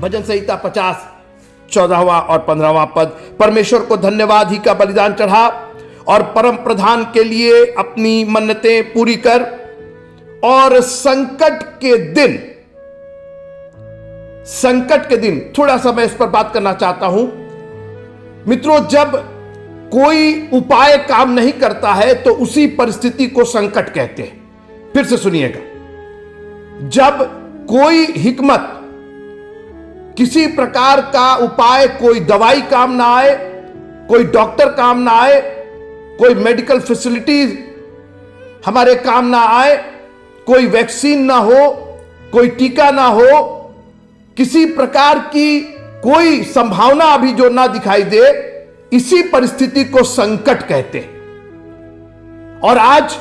भजन संहिता 50 14वां और 15वां पद। परमेश्वर को धन्यवाद ही का बलिदान चढ़ा और परम प्रधान के लिए अपनी मन्नतें पूरी कर, और संकट के दिन थोड़ा सा मैं इस पर बात करना चाहता हूं मित्रों। जब कोई उपाय काम नहीं करता है तो उसी परिस्थिति को संकट कहते हैं। फिर से सुनिएगा, जब कोई हिकमत, किसी प्रकार का उपाय, कोई दवाई काम ना आए, कोई डॉक्टर काम ना आए, कोई मेडिकल फैसिलिटीज हमारे काम ना आए, कोई वैक्सीन ना हो, कोई टीका ना हो, किसी प्रकार की कोई संभावना अभी जो ना दिखाई दे, इसी परिस्थिति को संकट कहते हैं। और आज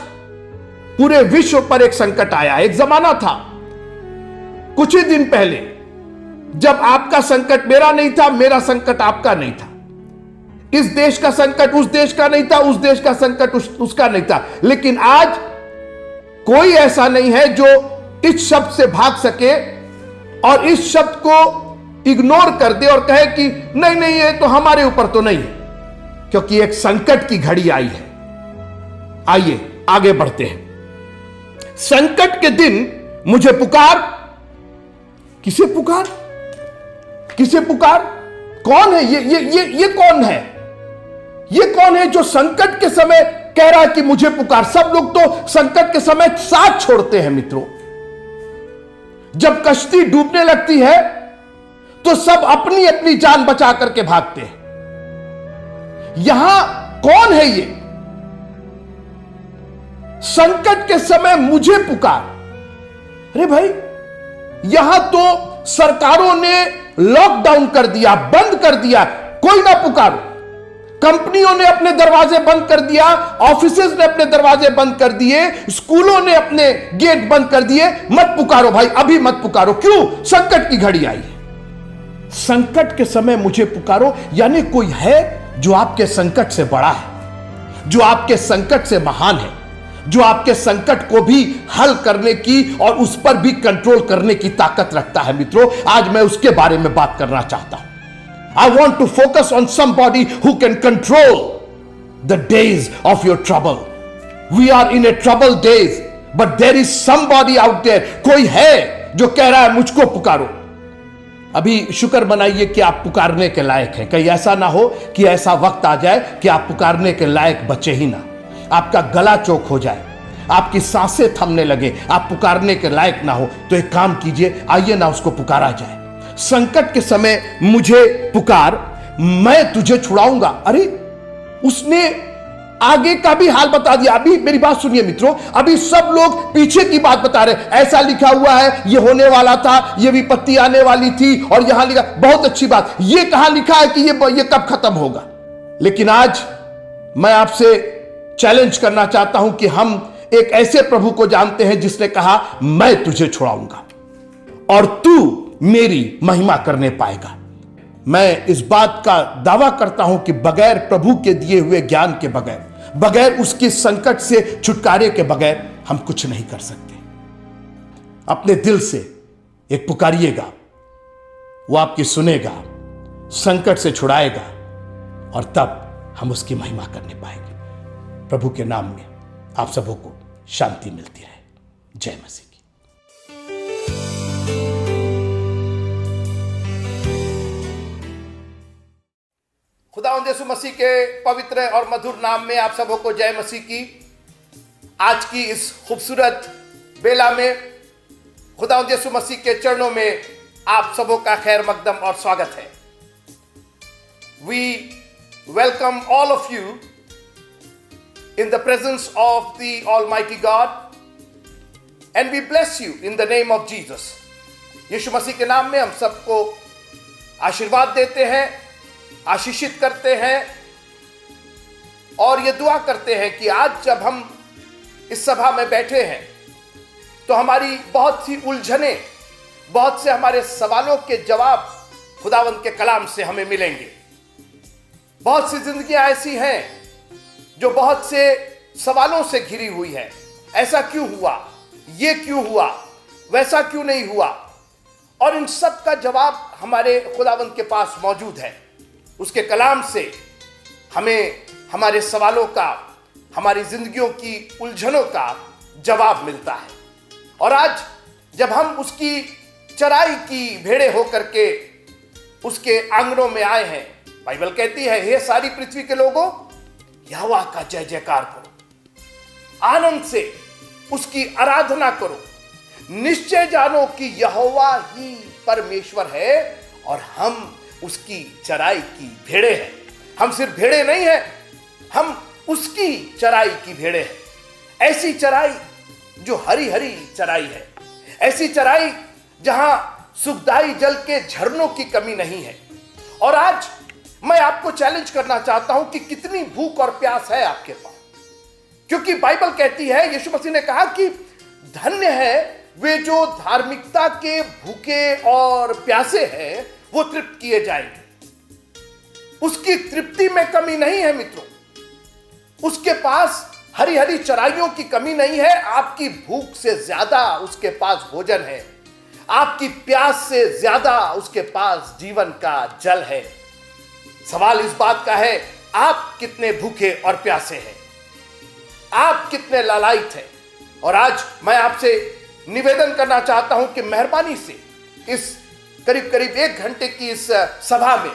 पूरे विश्व पर एक संकट आया। एक जमाना था कुछ ही दिन पहले जब आपका संकट मेरा नहीं था, मेरा संकट आपका नहीं था, इस देश का संकट उस देश का नहीं था, उस देश का संकट उसका नहीं था। लेकिन आज कोई ऐसा नहीं है जो इस शब्द से भाग सके और इस शब्द को इग्नोर कर दे और कहे कि नहीं नहीं ये तो हमारे ऊपर तो नहीं है, क्योंकि एक संकट की घड़ी आई है। आइए आगे बढ़ते हैं। संकट के दिन मुझे पुकार। किसे पुकार? किसे पुकार? कौन है ये कौन है? ये कौन है जो संकट के समय कह रहा है कि मुझे पुकार? सब लोग तो संकट के समय साथ छोड़ते हैं मित्रों। जब कश्ती डूबने लगती है तो सब अपनी अपनी जान बचा करके भागते हैं। यहां कौन है ये? संकट के समय मुझे पुकार। अरे भाई, यहां तो सरकारों ने लॉकडाउन कर दिया, बंद कर दिया, कोई ना पुकारो। कंपनियों ने अपने दरवाजे बंद कर दिया, ऑफिसेज ने अपने दरवाजे बंद कर दिए, स्कूलों ने अपने गेट बंद कर दिए। मत पुकारो भाई, अभी मत पुकारो। क्यों? संकट की घड़ी आई है। संकट के समय मुझे पुकारो, यानी कोई है जो आपके संकट से बड़ा है, जो आपके संकट से महान है, जो आपके संकट को भी हल करने की और उस पर भी कंट्रोल करने की ताकत रखता है। मित्रों, आज मैं उसके बारे में बात करना चाहता हूं। I want to focus on somebody who can control the days of your trouble. We are in a troubled days, but there is somebody out there. कोई है जो कह रहा है मुझको पुकारो। अभी शुक्र मनाइए कि आप पुकारने के लायक हैं। कहीं ऐसा ना हो कि ऐसा वक्त आ जाए कि आप पुकारने के लायक बचे ही ना, आपका गला चौक हो जाए, आपकी सांसें थमने लगे, आप पुकारने के लायक ना हो। तो एक काम कीजिए, आइए ना उसको पुकारा जाए। संकट के समय मुझे पुकार, मैं तुझे छुड़ाऊंगा। अरे उसने आगे का भी हाल बता दिया। अभी मेरी बात सुनिए मित्रों, अभी सब लोग पीछे की बात बता रहे। ऐसा लिखा हुआ है, ये होने वाला था, ये विपत्ति आने वाली थी, और यहां लिखा, बहुत अच्छी बात। ये कहां लिखा है कि ये कब खत्म होगा? लेकिन आज मैं आपसे चैलेंज करना चाहता हूं कि हम एक ऐसे प्रभु को जानते हैं जिसने कहा, मैं तुझे छुड़ाऊंगा और तू मेरी महिमा करने पाएगा। मैं इस बात का दावा करता हूं कि बगैर प्रभु के दिए हुए ज्ञान के बगैर उसके संकट से छुटकारे के बगैर हम कुछ नहीं कर सकते। अपने दिल से एक पुकारिएगा, वो आपकी सुनेगा, संकट से छुड़ाएगा, और तब हम उसकी महिमा करने पाएंगे। प्रभु के नाम में आप सबों को शांति मिलती रहे। जय मसीह की। खुदावंद यीशु मसीह के पवित्र और मधुर नाम में आप सबों को जय मसीह की। आज की इस खूबसूरत बेला में खुदावंद यीशु मसीह के चरणों में आप सबों का खैर मकदम और स्वागत है। We welcome all of you in the presence of the Almighty God and we bless you in the name of Jesus. यीशु मसीह के नाम में हम सबको आशीर्वाद देते हैं, आशीषित करते हैं और ये दुआ करते हैं कि आज जब हम इस सभा में बैठे हैं तो हमारी बहुत सी उलझनें, बहुत से हमारे सवालों के जवाब खुदावंद के कलाम से हमें मिलेंगे। बहुत सी जिंदगियां ऐसी हैं जो बहुत से सवालों से घिरी हुई है। ऐसा क्यों हुआ, ये क्यों हुआ, वैसा क्यों नहीं हुआ, और इन सब का जवाब हमारे खुदावंद के पास मौजूद है। उसके कलाम से हमें हमारे सवालों का, हमारी जिंदगियों की उलझनों का जवाब मिलता है। और आज जब हम उसकी चराई की भेड़े होकर के उसके आंगनों में आए हैं, बाइबल कहती है, हे सारी पृथ्वी के लोगों, यहोवा का जय जयकार करो, आनंद से उसकी आराधना करो, निश्चय जानो कि यहोवा ही परमेश्वर है और हम उसकी चराई की भेड़े हैं। हम सिर्फ भेड़े नहीं हैं, हम उसकी चराई की भेड़े हैं। ऐसी चराई जो हरी हरी चराई है, ऐसी चराई जहां सुखदाई जल के झरनों की कमी नहीं है। और आज मैं आपको चैलेंज करना चाहता हूं कि कितनी भूख और प्यास है आपके पास, क्योंकि बाइबल कहती है, यीशु मसीह ने कहा कि धन्य है वे जो धार्मिकता के भूखे और प्यासे हैं, वो तृप्त किए जाएंगे। उसकी तृप्ति में कमी नहीं है मित्रों, उसके पास हरी हरी चराइयों की कमी नहीं है। आपकी भूख से ज्यादा उसके पास भोजन है, आपकी प्यास से ज्यादा उसके पास जीवन का जल है। सवाल इस बात का है, आप कितने भूखे और प्यासे हैं, आप कितने लालायित हैं। और आज मैं आपसे निवेदन करना चाहता हूं कि मेहरबानी से इस करीब करीब 1 घंटे की इस सभा में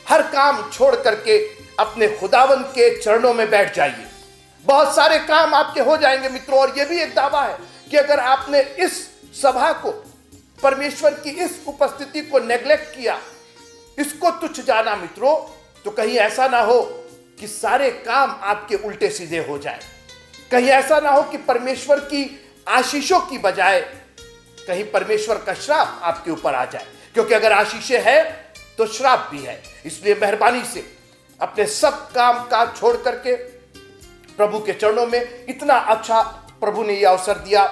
हर काम छोड़ करके अपने खुदावंद के चरणों में बैठ जाइए। बहुत सारे काम आपके हो जाएंगे मित्रों। और यह भी एक दावा है कि अगर आपने इस सभा को, परमेश्वर की इस उपस्थिति को नेग्लेक्ट किया, इसको तुच्छ जाना मित्रों, तो कहीं ऐसा ना हो कि सारे काम आपके उल्टे सीधे हो जाए। कहीं ऐसा ना हो कि परमेश्वर की आशीषों की बजाय कहीं परमेश्वर का श्राप आपके ऊपर आ जाए, क्योंकि अगर आशीषें है तो श्राप भी है। इसलिए मेहरबानी से अपने सब काम काज छोड़ करके प्रभु के चरणों में, इतना अच्छा प्रभु ने यह अवसर दिया,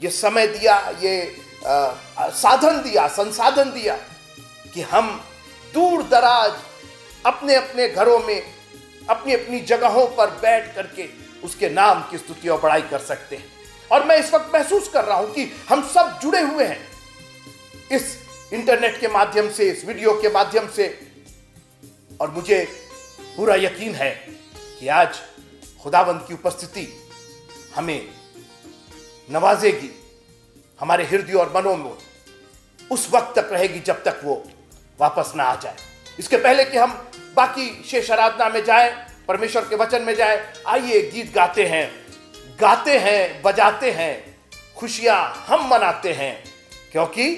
ये समय दिया, ये साधन दिया, संसाधन दिया कि हम दूर दराज अपने अपने घरों में, अपनी अपनी जगहों पर बैठ करके उसके नाम की स्तुति और बड़ाई कर सकते हैं। और मैं इस वक्त महसूस कर रहा हूं कि हम सब जुड़े हुए हैं इस इंटरनेट के माध्यम से, इस वीडियो के माध्यम से। और मुझे पूरा यकीन है कि आज खुदावंद की उपस्थिति हमें नवाजेगी, हमारे हृदय और मनों में उस वक्त तक रहेगी जब तक वो वापस ना आ जाए। इसके पहले कि हम बाकी शेष आराधना में जाएं, परमेश्वर के वचन में जाएं, आइए गीत गाते हैं, बजाते हैं, खुशियां हम मनाते हैं, क्योंकि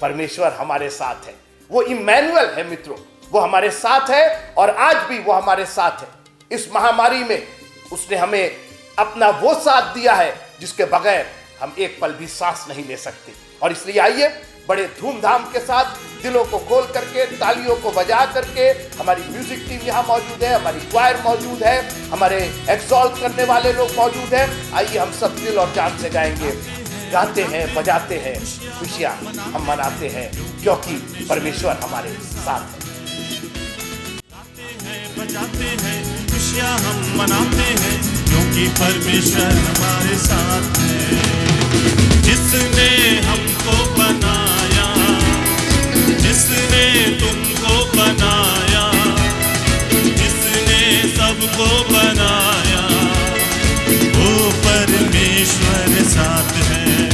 परमेश्वर हमारे साथ है। वो इम्मैनुअल है मित्रों, वो हमारे साथ है और आज भी वो हमारे साथ है। इस महामारी में उसने हमें अपना वो साथ दिया है जिसके बगैर हम एक पल भी सांस नहीं ले सकते। और इसलिए आइए बड़े धूमधाम के साथ, दिलों को खोल करके, तालियों को बजा करके, हमारी म्यूजिक टीम यहाँ मौजूद है, हमारी क्वायर मौजूद है, हमारे एक्सॉल्ट करने वाले लोग मौजूद हैं। आइए हम सब दिल और जान से गाएंगे, गाते हैं, बजाते हैं, खुशियाँ हम मनाते हैं, क्योंकि परमेश्वर हमारे साथ है। बजाते हैं, खुशियाँ हम मनाते हैं, क्योंकि परमेश्वर हमारे साथ है। जिसने हमको बनाया, जिसने तुमको बनाया, जिसने सबको बनाया, वो परमेश्वर साथ है।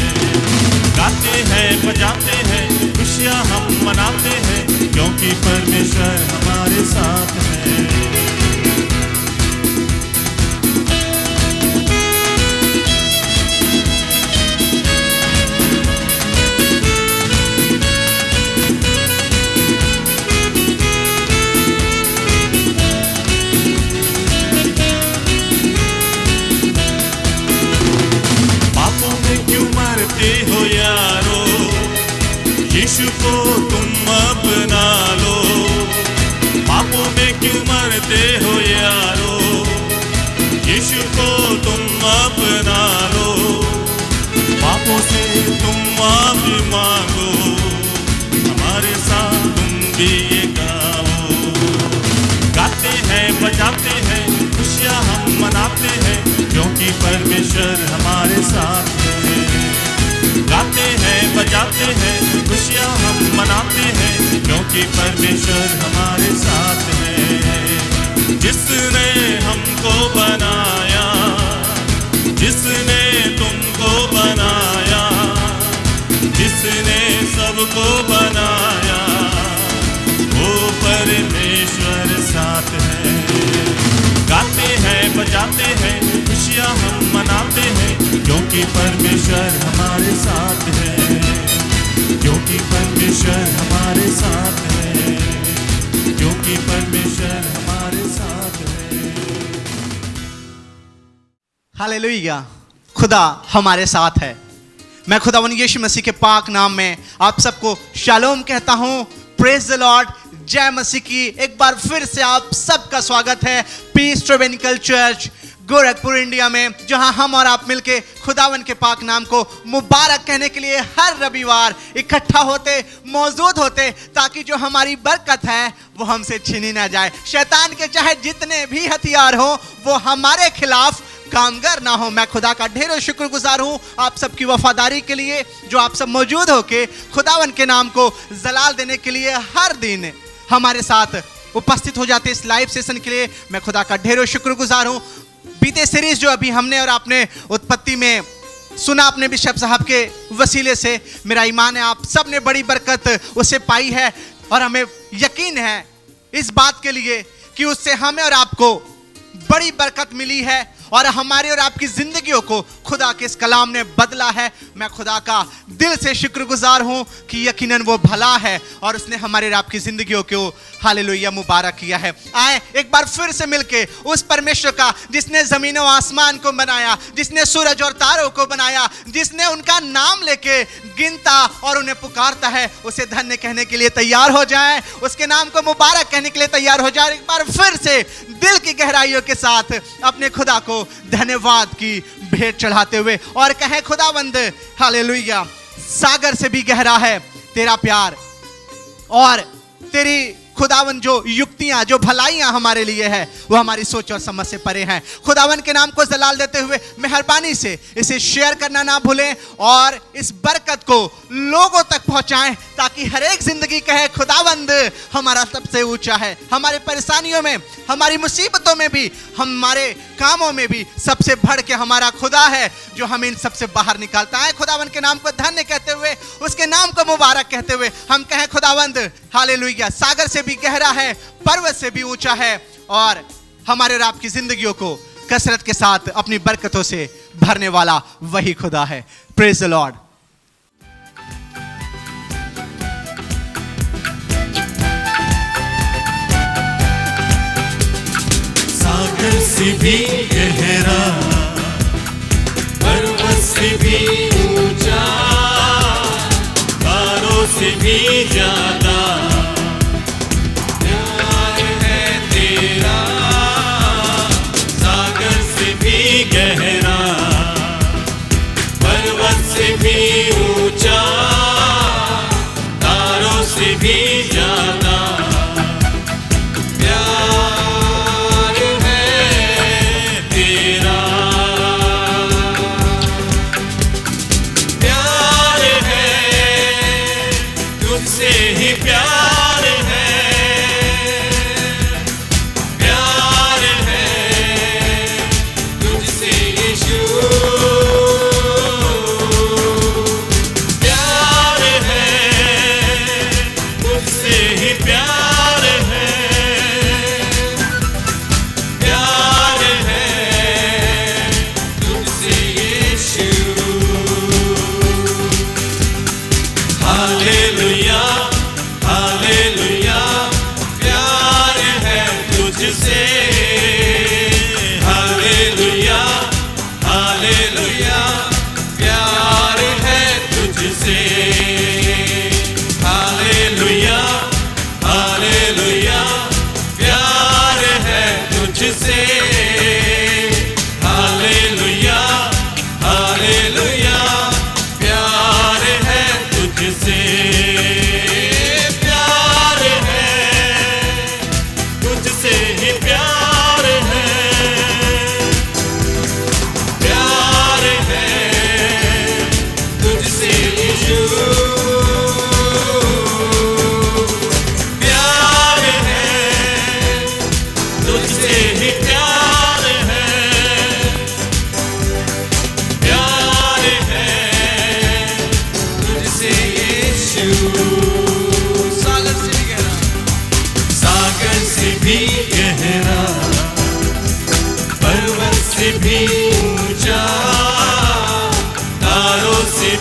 गाते हैं, बजाते हैं, खुशियाँ हम मनाते हैं, क्योंकि परमेश्वर हमारे साथ है। हो यारो, यीशु को तुम अपना लो। पापों में क्यों मरते हो यारो, यीशु को तुम अपना लो। पापों से तुम माफी मांगो, हमारे साथ तुम भी ये गाओ। गाते हैं, बजाते हैं, खुशियाँ हम मनाते हैं, क्योंकि परमेश्वर हमारे साथ है। गाते हैं, बजाते हैं, खुशियाँ हम मनाते हैं, क्योंकि परमेश्वर हमारे साथ है। जिसने हमको बनाया, जिसने तुमको बनाया, जिसने सबको बनाया, वो परमेश्वर साथ है। गाते हैं, बजाते हैं, खुशियाँ हम मनाते हैं, क्योंकि परमेश्वर हमारे साथ है, क्योंकि परमेश्वर हमारे साथ है, क्योंकि परमेश्वर हमारे साथ है। हालेलुया, खुदा हमारे साथ है। मैं खुदावंद यीशु मसीह के पाक नाम में आप सबको शालोम कहता हूँ। प्रेज द लॉर्ड, जय मसीह की। एक बार फिर से आप सबका स्वागत है पीस ट्रेवेनिकल चर्च गोरखपुर इंडिया में, जहां हम और आप मिलके खुदावन के पाक नाम को मुबारक कहने के लिए हर रविवार इकट्ठा होते, मौजूद होते, ताकि जो हमारी बरकत है वो हमसे छीनी ना जाए। शैतान के चाहे जितने भी हथियार हो वो हमारे खिलाफ कामगर ना हो। मैं खुदा का ढेरों शुक्रगुजार हूँ आप सबकी वफादारी के लिए, जो आप सब मौजूद होके खुदावन के नाम को जलाल देने के लिए हर दिन हमारे साथ उपस्थित हो जाते इस लाइव सेशन के लिए। मैं खुदा का ढेरों शुक्रगुजार हूँ। बीते सीरीज जो अभी हमने और आपने उत्पत्ति में सुना अपने बिशप साहब के वसीले से, मेरा ईमान है आप सब ने बड़ी बरकत उससे पाई है, और हमें यकीन है इस बात के लिए कि उससे हमें और आपको बड़ी बरकत मिली है, और हमारे और आपकी जिंदगियों को खुदा के इस कलाम ने बदला है। मैं खुदा का दिल से शुक्रगुजार हूं कि यकीनन वो भला है और उसने हमारे और आपकी जिंदगियों को हालेलुया मुबारक किया है। आए एक बार फिर से मिलके उस परमेश्वर का जिसने जमीन और आसमान को बनाया, जिसने सूरज और तारों को बनाया, जिसने उनका नाम लेके गिनता और उन्हें पुकारता है, उसे धन्य कहने के लिए तैयार हो जाए, उसके नाम को मुबारक कहने के लिए तैयार हो जाए। एक बार फिर से दिल की गहराइयों के साथ अपने खुदा को धन्यवाद की भेंट चढ़ाते हुए और कहे, खुदावंद हालेलुया, सागर से भी गहरा है तेरा प्यार, और तेरी खुदावन जो युक्तियां, जो भलाइयां हमारे लिए है वो हमारी सोच और समझ से परे हैं। खुदावन के नाम को जलाल देते हुए मेहरबानी से इसे शेयर करना ना भूलें और इस बरकत को लोगों तक पहुंचाएं, ताकि हर एक जिंदगी कहे खुदावंद हमारा सबसे ऊंचा है। हमारे परेशानियों में, हमारी मुसीबतों में भी, हमारे कामों में भी सबसे बढ़ के हमारा खुदा है जो हमें इन सबसे बाहर निकालता है। खुदावन के नाम को धन्य कहते हुए, उसके नाम को मुबारक कहते हुए हम कहें, खुदावंद हालेलुया, सागर से भी गहरा है, पर्वत से भी ऊंचा है, और हमारे और आपकी जिंदगियों को कसरत के साथ अपनी बरकतों से भरने वाला वही खुदा है। Praise the Lord. सागर से भी गहरा, पर्वत से भी ऊंचा, तारों से भी ज्यादा प्यार है तेरा। सागर से भी गहरा, पर्वत से भी ऊंचा, तारों से भी ज्यादा प्यार है तेरा। प्यार है, तुझसे ही प्यार है, प्यार है तुझसे यीशु, प्यार है तुझसे ही प्यार है, प्यार है तुझसे यीशु। हालेलुया, हालेलुया,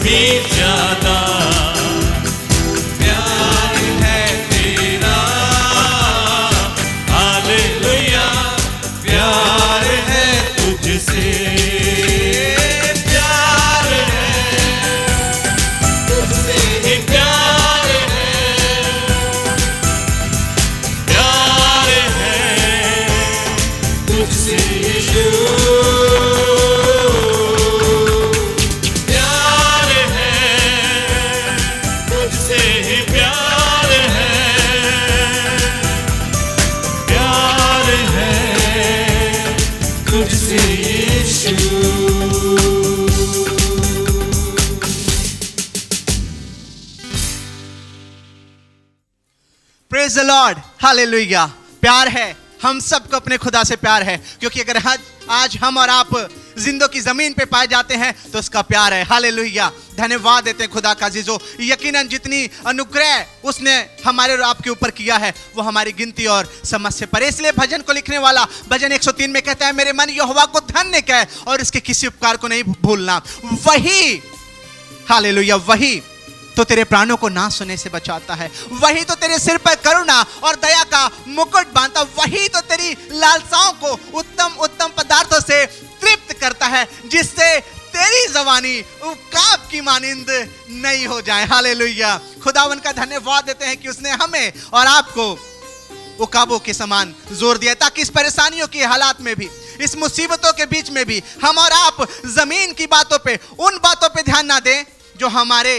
भी ज्यादा प्यार है तेरा, हालेलुया प्यार है तुझसे, प्यार है तुझसे ही प्यार है तुझसे यीशु, प्यार है तुझसे ही प्यार है तुझसे Yeshu. Praise the lord, hallelujah. प्यार है, हम सबको अपने खुदा से प्यार है, क्योंकि अगर आज हम और आप जिंदों की जमीन पे पाए जाते हैं तो उसका प्यार है। हालेलुया, धन्यवाद देते हैं खुदा का अजीजों। यकीनन जितनी अनुग्रह उसने हमारे और आपके ऊपर किया है वो हमारी गिनती और समझ से परे। इसलिए भजन को लिखने वाला भजन 103 में कहता है, मेरे मन यहोवा को धन्य कहे और इसके किसी उपकार को नहीं भूलना। वही, हालेलुया, वही तो तेरे प्राणों को नाश होने से बचाता है, वही तो तेरे सिर पर करुणा और दया का मुकुट बांधता, वही तो तेरी लालसाओं को उत्तम उत्तम पदार्थों से तृप्त करता है, जिससे तेरी जवानी उकाब की मानिंद नहीं हो जाए। हालेलुया, खुदावन का धन्यवाद देते हैं कि उसने हमें और आपको उकाबों के समान जोर दिया, ताकि इस परेशानियों की हालात में भी, इस मुसीबतों के बीच में भी हम और आप जमीन की बातों पे, उन बातों पे ध्यान ना दें जो हमारे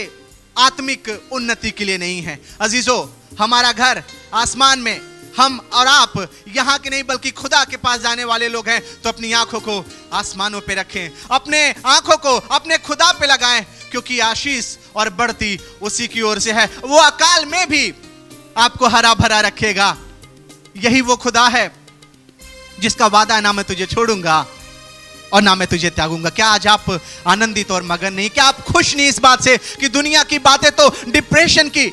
आत्मिक उन्नति के लिए नहीं है। अजीजों, हमारा घर आसमान में, हम और आप यहाँ के नहीं बल्कि खुदा के पास जाने वाले लोग हैं, तो अपनी आंखों को आसमानों पे रखें, अपने आंखों को अपने खुदा पे लगाएं, क्योंकि आशीष और बढ़ती उसी की ओर से है। वो अकाल में भी आपको हरा भरा रखेगा। यही वो खुदा है जिसका वादा है, ना मैं तुझे छोड़ूंगा और ना मैं तुझे त्यागूंगा। क्या आज आप आनंदित और मगन नहीं? क्या आप खुश नहीं इस बात से कि दुनिया की बातें तो डिप्रेशन की,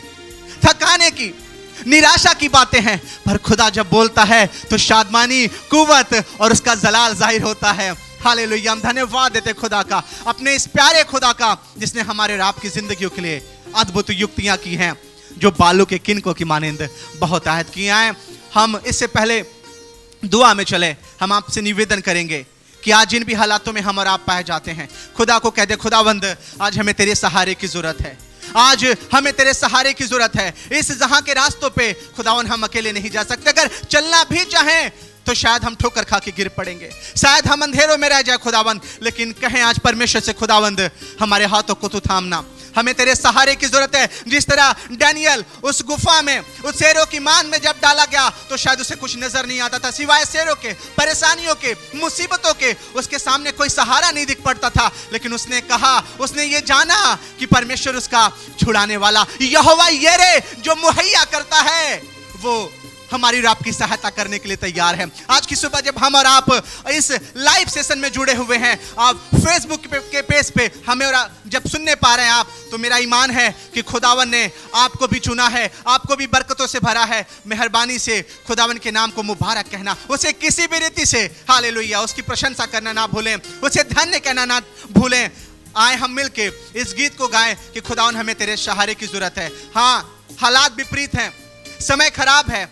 थकाने की, निराशा की बातें हैं, पर खुदा जब बोलता है तो शादमानी, कुव्वत और उसका जलाल जाहिर होता है। हालेलुया, हम धन्यवाद देते खुदा का, अपने इस प्यारे खुदा का, जिसने हमारे और आपकी जिंदगियों के लिए अद्भुत युक्तियां की हैं, जो बालों के किनकों की मानिंद बहुत आहत किया है। हम इससे पहले दुआ में चले, हम आपसे निवेदन करेंगे कि आज जिन भी हालातों में हम और आप पाए जाते हैं, खुदा को कह दे, खुदावंद आज हमें तेरे सहारे की जरूरत है, आज हमें तेरे सहारे की जरूरत है। इस जहां के रास्तों पे खुदावन हम अकेले नहीं जा सकते, अगर चलना भी चाहें तो शायद हम ठोकर खा के गिर पड़ेंगे, शायद हम अंधेरों में रह जाए खुदावंद, लेकिन कहें आज परमेश्वर से, खुदावंद हमारे हाथों को तू थामना, हमें तेरे सहारे की जरूरत है। जिस तरह डैनियल उस गुफा में, उस शेरों की मान में जब डाला गया तो शायद उसे कुछ नजर नहीं आता था, सिवाय शेरों के, परेशानियों के, मुसीबतों के, उसके सामने कोई सहारा नहीं दिख पड़ता था, लेकिन उसने कहा, उसने ये जाना कि परमेश्वर उसका छुड़ाने वाला यहोवा यिरे जो मुहैया करता है, वो हमारी और आपकी सहायता करने के लिए तैयार है। आज की सुबह जब हम और आप इस लाइव सेशन में जुड़े हुए हैं, आप फेसबुक के पेज पे हमें और जब सुनने पा रहे हैं आप, तो मेरा ईमान है कि खुदावन ने आपको भी चुना है, आपको भी बरकतों से भरा है। मेहरबानी से खुदावन के नाम को मुबारक कहना, उसे किसी भी रीति से, हालेलुया, उसकी प्रशंसा करना ना भूलें, उसे धन्य कहना ना भूलें। आए हम मिलके इस गीत को गाएं कि खुदावन हमें तेरे सहारे की जरूरत है। हाँ, हालात विपरीत हैं, समय खराब है,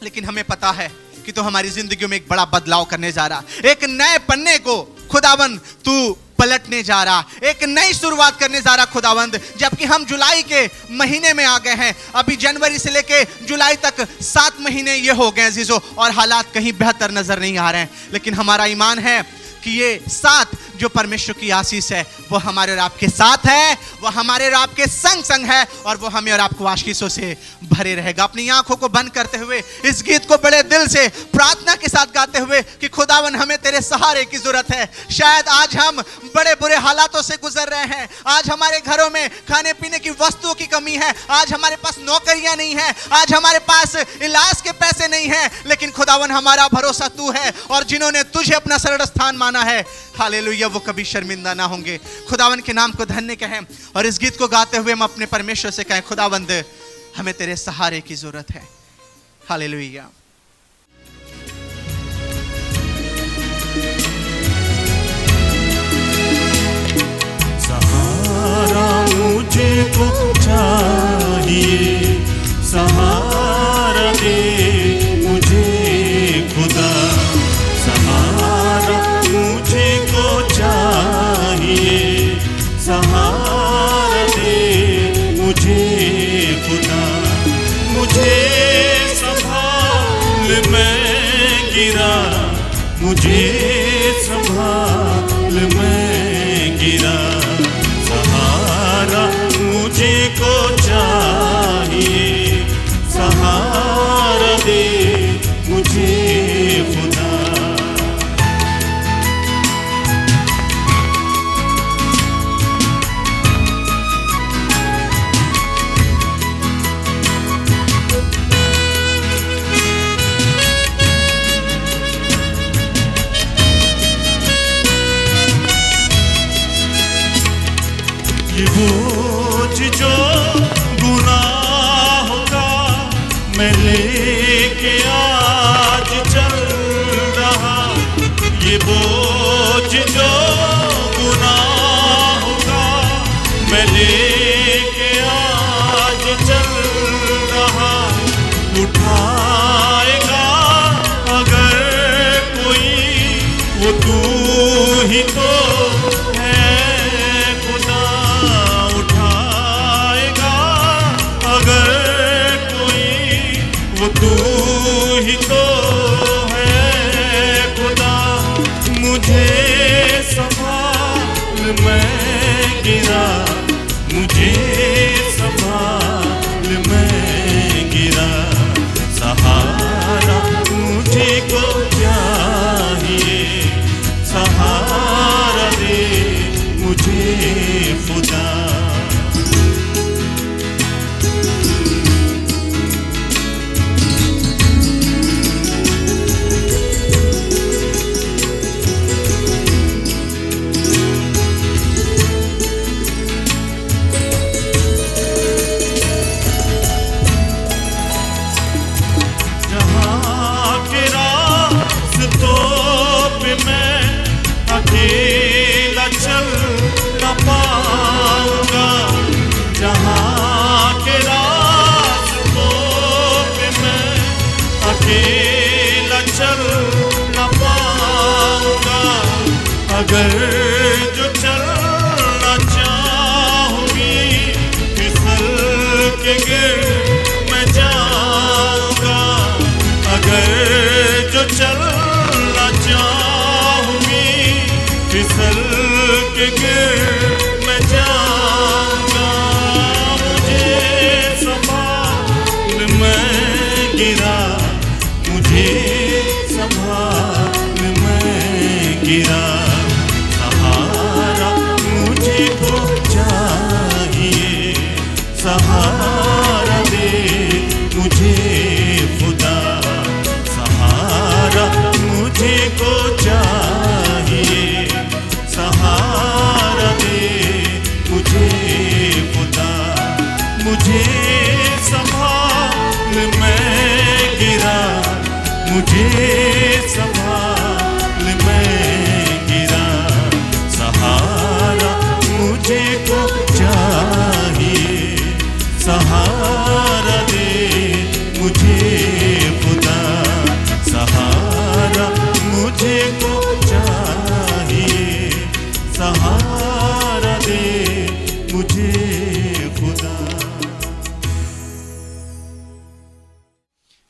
लेकिन हमें पता है कि तो हमारी जिंदगियों में एक बड़ा बदलाव करने जा रहा, एक नए पन्ने को खुदावन तू पलटने जा रहा, एक नई शुरुआत करने जा रहा खुदावंद। जबकि हम जुलाई के महीने में आ गए हैं, अभी जनवरी से लेके जुलाई तक 7 महीने ये हो गए अजीजों, और हालात कहीं बेहतर नजर नहीं आ रहे हैं, लेकिन हमारा ईमान है कि ये 7 जो परमेश्वर की आशीष है वो हमारे और आपके साथ है, वो हमारे और आपके संग संग है, और वो हमें और आपको आशीषों से भरे रहेगा। अपनी आंखों को बंद करते हुए इस गीत को बड़े दिल से प्रार्थना के साथ गाते हुए कि खुदावन हमें तेरे सहारे की जरूरत है। शायद आज हम बड़े बुरे हालातों से गुजर रहे हैं, आज हमारे घरों में खाने पीने की वस्तुओं की कमी है, आज हमारे पास नौकरियां नहीं है, आज हमारे पास इलाज के पैसे नहीं है, लेकिन खुदावन हमारा भरोसा तू है, और जिन्होंने तुझे अपना शरण स्थान माना है, हालेलुया, वो कभी शर्मिंदा ना होंगे। खुदावन के नाम को धन्य कहें, और इस गीत को गाते हुए हम अपने परमेश्वर से कहें, खुदावंद हमें तेरे सहारे की जरूरत है। हालेलुया। सहारा सहारा दे मुझे खुदा, सहारा मुझे को चाहिए, सहारा दे मुझे खुदा। मुझे संभाल मैं गिरा, मुझे संभाल मैं गिरा, सहारा मुझे को चाहिए, सहारा दे मुझे खुदा। ये बोझ जो गुनाहों का मैं लेके आज चल रहा, ये बोझ जो गुनाहों का मैं लेके आज चल रहा, उठाएगा अगर कोई वो तू ही तो है खुदा, उठाएगा अगर कोई वो तू ही तो है खुदा। मुझे संभाल मैं गिरा, मुझे संभाल मैं गिरा, सहारा मुझे को चाहिए, सहारा दे मुझे खुदा। जहाँ के रास्तों पे मैं अकेला चल न पाऊंगा, जहाँ के रास्तों पे मैं अकेला चल न पाऊंगा, अगर जो चलना चाहूंगी फिसल के गिर मैं जाऊंगा, अगर जो चलना चाहूंगी फिसल के गिर मैं जाऊंगा। मुझे संभाल मैं गिरा, मुझे संभाल मैं गिरा, सहारा मुझे को चाहिए, सहारा दे मुझे खुदा, सहारा मुझे को चाहिए, सहारा दे मुझे खुदा। मुझे संभाल मैं गिरा, मुझे संभाल मैं गिरा, सहारा मुझे को चाहिए, सहारा दे मुझे खुदा, सहारा मुझे को चाहिए, सहारा दे मुझे खुदा।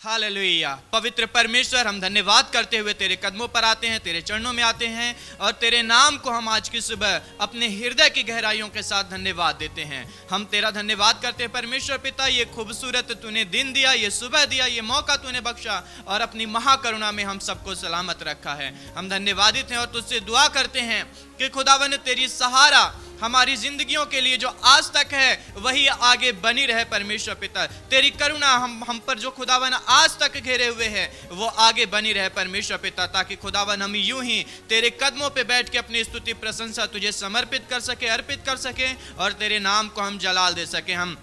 हालेलुया। पवित्र परमेश्वर, हम धन्यवाद करते हुए तेरे कदमों पर आते हैं, तेरे चरणों में आते हैं और तेरे नाम को हम आज की सुबह अपने हृदय की गहराइयों के साथ धन्यवाद देते हैं। हम तेरा धन्यवाद करते हैं परमेश्वर पिता, ये खूबसूरत तूने दिन दिया, ये सुबह दिया, ये मौका तूने बख्शा और अपनी महाकरुणा में हम सबको सलामत रखा है। हम धन्यवादित हैं और तुझसे दुआ करते हैं कि खुदावन तेरी सहारा हमारी जिंदगियों के लिए जो आज तक है वही आगे बनी रहे परमेश्वर पिता। तेरी करुणा हम पर जो खुदावन आज तक घेरे हुए है वो आगे बनी रहे परमेश्वर पिता, ताकि खुदावन हम यूं ही तेरे कदमों पे बैठ के अपनी स्तुति प्रशंसा तुझे समर्पित कर सके, अर्पित कर सके और तेरे नाम को हम जलाल दे सके। हम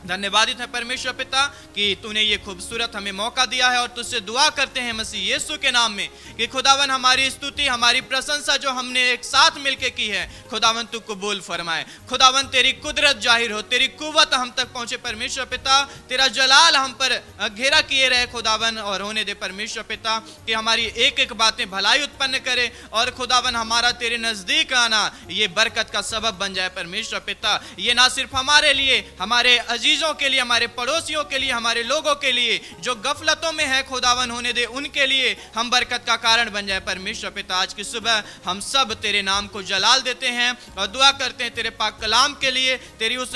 धन्यवादित है परमेश्वर पिता कि तूने ये खूबसूरत हमें मौका दिया है और तुझसे दुआ करते हैं मसीह यीशु के नाम में कि खुदावन हमारी स्तुति हमारी प्रशंसा जो हमने एक साथ मिलके की है खुदावन तू कबूल फरमाए। खुदावन तेरी कुदरत जाहिर हो, तेरी कुव्वत हम तक पहुंचे परमेश्वर पिता, तेरा जलाल हम पर घेरा किए रहे खुदावन, और होने दे परमेश्वर पिता कि हमारी एक एक बातें भलाई उत्पन्न करे और खुदावन हमारा तेरे नजदीक आना ये बरकत का सबब बन जाए परमेश्वर पिता। ये ना सिर्फ हमारे लिए, हमारे अजीजों के लिए, हमारे पड़ोसियों के लिए, हमारे लोगों के लिए जो गफलतों में है खुदावन होने दे उनके लिए हम बरकत का कारण बन जाए परमेश्वर पिता। आज की सुबह हम सब तेरे नाम को जलाल देते हैं और दुआ करते हैं तेरे पाक कलाम के लिए, तेरी उस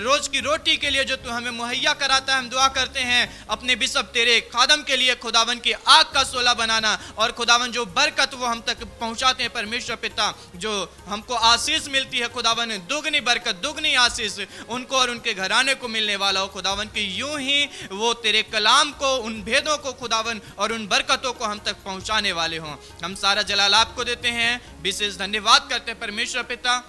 रोज की रोटी के लिए जो तू हमें मुहैया कराता है। हम दुआ करते हैं अपने बिशप तेरे खादम के लिए खुदावन की आग का सोला बनाना और खुदावन जो बरकत वो हम तक पहुंचाते हैं परमेश्वर पिता, जो हमको आशीष मिलती है खुदावन, दुगनी बरकत दुगनी आशीष उनको और उनके घराने को मिलने वाला हो खुदावन की यूं ही वो तेरे कलाम को, उन भेदों को खुदावन और उन बरकतों को हम तक पहुंचाने वाले हों। हम सारा जलाल आपको देते हैं, विशेष धन्यवाद करते हैं परमेश्वर पिता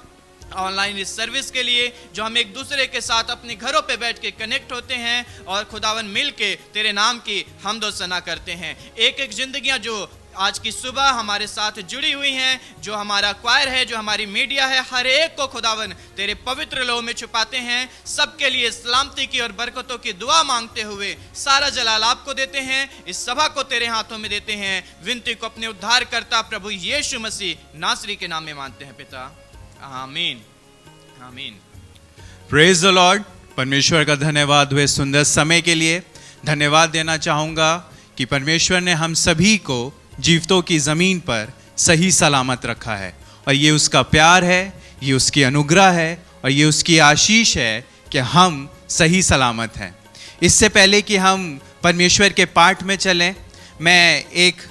ऑनलाइन इस सर्विस के लिए जो हम एक दूसरे के साथ अपने घरों पे बैठ के कनेक्ट होते हैं और खुदावन मिल के तेरे नाम की हमदो सना करते हैं। एक एक जिंदगियां जो आज की सुबह हमारे साथ जुड़ी हुई हैं, जो हमारा क्वायर है, जो हमारी मीडिया है, हर एक को खुदावन तेरे पवित्र लोह में छुपाते हैं। सबके लिए सलामती की और बरकतों की दुआ मांगते हुए सारा जलाल आपको देते हैं, इस सभा को तेरे हाथों में देते हैं। विनती को अपने उद्धार करता प्रभु यीशु मसीह नासरी के नाम में मानते हैं पिता, आमीन आमीन। Praise the Lord. परमेश्वर का धन्यवाद हुए सुंदर समय के लिए। धन्यवाद देना चाहूँगा कि परमेश्वर ने हम सभी को जीवतों की ज़मीन पर सही सलामत रखा है और ये उसका प्यार है, ये उसकी अनुग्रह है और ये उसकी आशीष है कि हम सही सलामत हैं। इससे पहले कि हम परमेश्वर के पाठ में चलें, मैं एक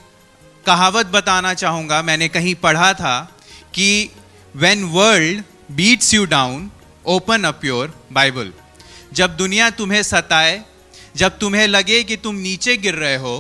कहावत बताना चाहूँगा। मैंने कहीं पढ़ा था कि When world beats you down, open up your Bible. जब दुनिया तुम्हें सताए, जब तुम्हें लगे कि तुम नीचे गिर रहे हो,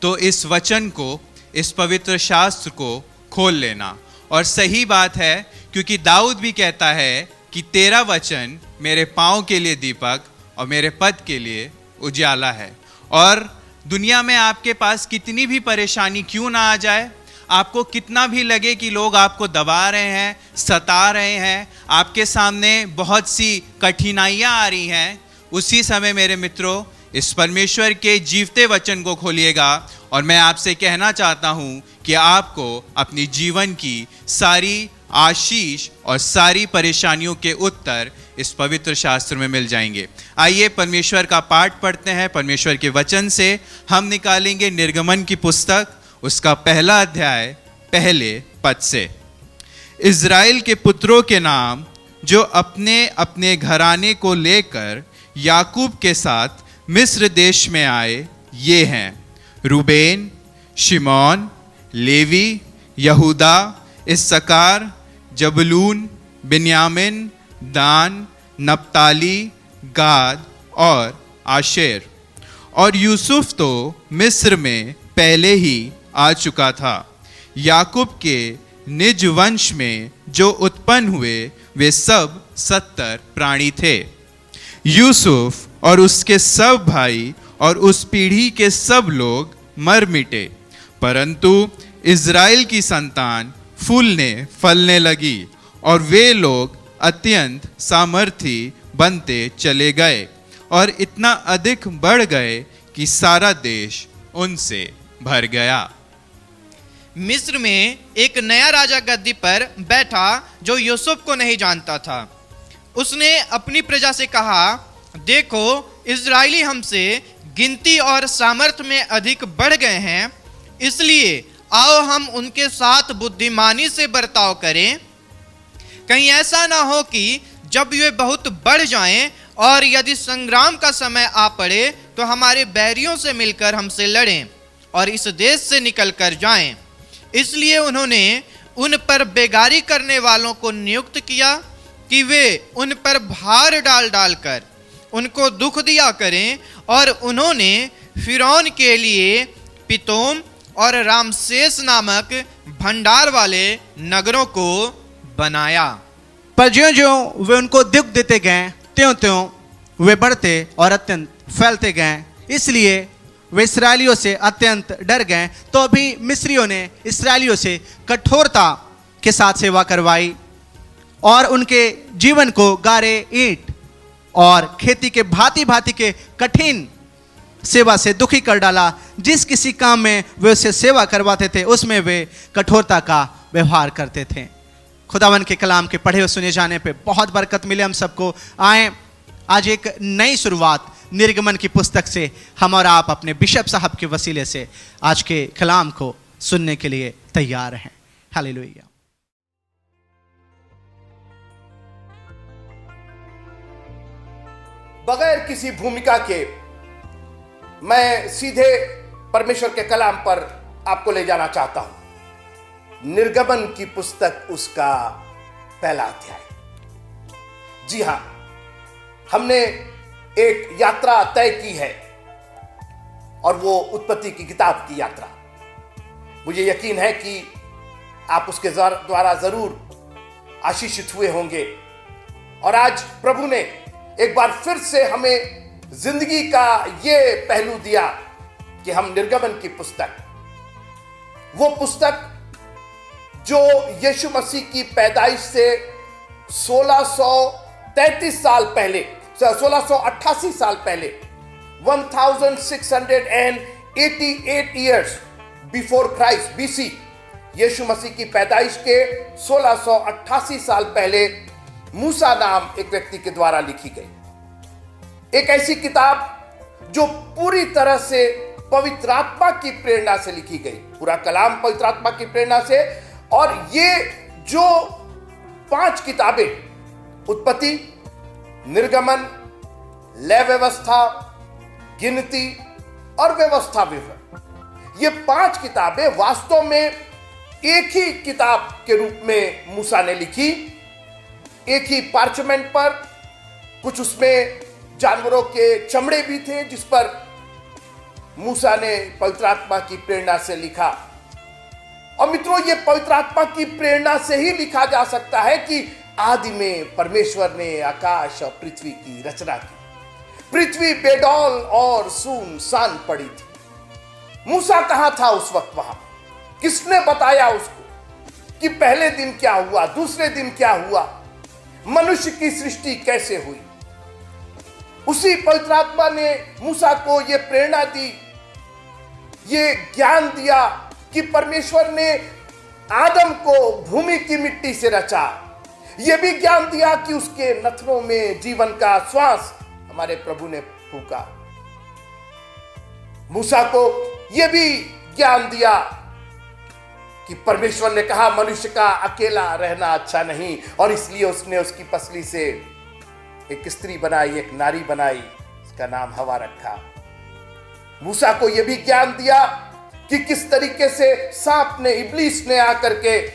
तो इस वचन को, इस पवित्र शास्त्र को खोल लेना। और सही बात है, क्योंकि दाऊद भी कहता है कि तेरा वचन मेरे पाँव के लिए दीपक और मेरे पथ के लिए उजाला है। और दुनिया में आपके पास कितनी भी परेशानी क्यों ना आ जाए, आपको कितना भी लगे कि लोग आपको दबा रहे हैं, सता रहे हैं, आपके सामने बहुत सी कठिनाइयाँ आ रही हैं, उसी समय मेरे मित्रों इस परमेश्वर के जीवते वचन को खोलिएगा और मैं आपसे कहना चाहता हूँ कि आपको अपनी जीवन की सारी आशीष और सारी परेशानियों के उत्तर इस पवित्र शास्त्र में मिल जाएंगे। आइए परमेश्वर का पाठ पढ़ते हैं। परमेश्वर के वचन से हम निकालेंगे निर्गमन की पुस्तक, उसका पहला अध्याय पहले पद से। इज़राइल के पुत्रों के नाम जो अपने अपने घराने को लेकर याकूब के साथ मिस्र देश में आए ये हैं: रूबेन, शिमोन, लेवी, यहूदा, इस्साकार, जबूलून, बिन्यामिन, दान, नप्ताली, गाद और आशेर। और यूसुफ तो मिस्र में पहले ही आ चुका था। याकूब के निज वंश में जो उत्पन्न हुए वे सब 70 प्राणी थे। यूसुफ और उसके सब भाई और उस पीढ़ी के सब लोग मर मिटे, परंतु इज़राइल की संतान फूलने फलने लगी और वे लोग अत्यंत सामर्थी बनते चले गए और इतना अधिक बढ़ गए कि सारा देश उनसे भर गया। मिस्र में एक नया राजा गद्दी पर बैठा जो यूसुफ को नहीं जानता था। उसने अपनी प्रजा से कहा, देखो इजरायली हमसे गिनती और सामर्थ्य में अधिक बढ़ गए हैं, इसलिए आओ हम उनके साथ बुद्धिमानी से बर्ताव करें। कहीं ऐसा ना हो कि जब वे बहुत बढ़ जाएं और यदि संग्राम का समय आ पड़े तो हमारे बैरियों से मिलकर हमसे लड़ें और इस देश से निकल कर जाएं। इसलिए उन्होंने उन पर बेगारी करने वालों को नियुक्त किया कि वे उन पर भार डाल डाल कर उनको दुख दिया करें, और उन्होंने फिरौन के लिए पितोम और रामसेस नामक भंडार वाले नगरों को बनाया। पर ज्यों ज्यों वे उनको दुख देते गए, त्यों त्यों वे बढ़ते और अत्यंत फैलते गए, इसलिए वे इसराइलियों से अत्यंत डर गए। तो अभी मिस्रियों ने इसराइलियों से कठोरता के साथ सेवा करवाई और उनके जीवन को गारे ईंट और खेती के भांति भांति के कठिन सेवा से दुखी कर डाला। जिस किसी काम में वे उससे सेवा करवाते थे उसमें वे कठोरता का व्यवहार करते थे। खुदावन के कलाम के पढ़े और सुने जाने पे बहुत बरकत मिले हम सबको। आए आज एक नई शुरुआत निर्गमन की पुस्तक से हम और आप अपने बिशप साहब के वसीले से आज के कलाम को सुनने के लिए तैयार हैं। हालेलुया। बगैर किसी भूमिका के मैं सीधे परमेश्वर के कलाम पर आपको ले जाना चाहता हूं। निर्गमन की पुस्तक उसका पहला अध्याय। जी हां, हमने एक यात्रा तय की है और वो उत्पत्ति की किताब की यात्रा। मुझे यकीन है कि आप उसके द्वारा जरूर आशीषित हुए होंगे। और आज प्रभु ने एक बार फिर से हमें जिंदगी का ये पहलू दिया कि हम निर्गमन की पुस्तक, वो पुस्तक जो यीशु मसीह की पैदाइश से 1633 साल पहले, 1688 साल पहले, 1688 ईयर्स बिफोर क्राइस्ट BC, यीशु मसीह की पैदाइश के 1688 साल पहले मूसा नाम एक व्यक्ति के द्वारा लिखी गई। एक ऐसी किताब जो पूरी तरह से पवित्र आत्मा की प्रेरणा से लिखी गई। पूरा कलाम पवित्र आत्मा की प्रेरणा से। और ये जो 5 किताबें, उत्पत्ति, निर्गमन, लय व्यवस्था, गिनती और व्यवस्था विवरण, ये 5 किताबें वास्तव में एक ही किताब के रूप में मूसा ने लिखी। एक ही पार्चमेंट पर, कुछ उसमें जानवरों के चमड़े भी थे जिस पर मूसा ने पवित्र आत्मा की प्रेरणा से लिखा। और मित्रों, ये पवित्र आत्मा की प्रेरणा से ही लिखा जा सकता है कि आदि में परमेश्वर ने आकाश और पृथ्वी की रचना की। पृथ्वी बेडौल और सुनसान पड़ी थी। मूसा कहां था उस वक्त? वहां किसने बताया उसको कि पहले दिन क्या हुआ, दूसरे दिन क्या हुआ, मनुष्य की सृष्टि कैसे हुई? उसी पवित्र आत्मा ने मूसा को यह प्रेरणा दी, ये ज्ञान दिया कि परमेश्वर ने आदम को भूमि की मिट्टी से रचा। यह भी ज्ञान दिया कि उसके नथनों में जीवन का श्वास हमारे प्रभु ने फूंका। मूसा को यह भी ज्ञान दिया कि परमेश्वर ने कहा मनुष्य का अकेला रहना अच्छा नहीं, और इसलिए उसने उसकी पसली से एक स्त्री बनाई, एक नारी बनाई, इसका नाम हवा रखा। मूसा को यह भी ज्ञान दिया कि किस तरीके से सांप ने, इब्लीस ने आकर के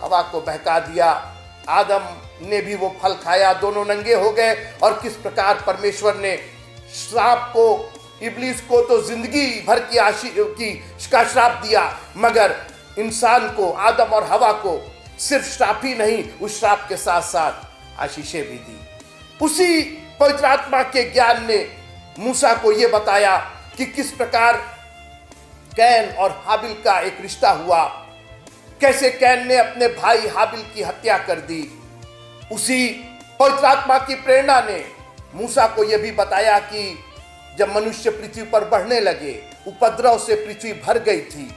हवा को बहका दिया। आदम ने भी वो फल खाया, दोनों नंगे हो गए। और किस प्रकार परमेश्वर ने सांप को, इब्लीस को तो जिंदगी भर का श्राप दिया, मगर इंसान को, आदम और हवा को सिर्फ श्राप ही नहीं, उस श्राप के साथ साथ आशीषें भी दी। उसी पवित्र आत्मा के ज्ञान ने मूसा को यह बताया कि किस प्रकार कैन और हाबिल का एक रिश्ता हुआ, कैसे कैन ने अपने भाई हाबिल की हत्या कर दी। उसी पवित्र आत्मा की प्रेरणा ने मूसा को यह भी बताया कि जब मनुष्य पृथ्वी पर बढ़ने लगे, उपद्रव से पृथ्वी भर गई थी,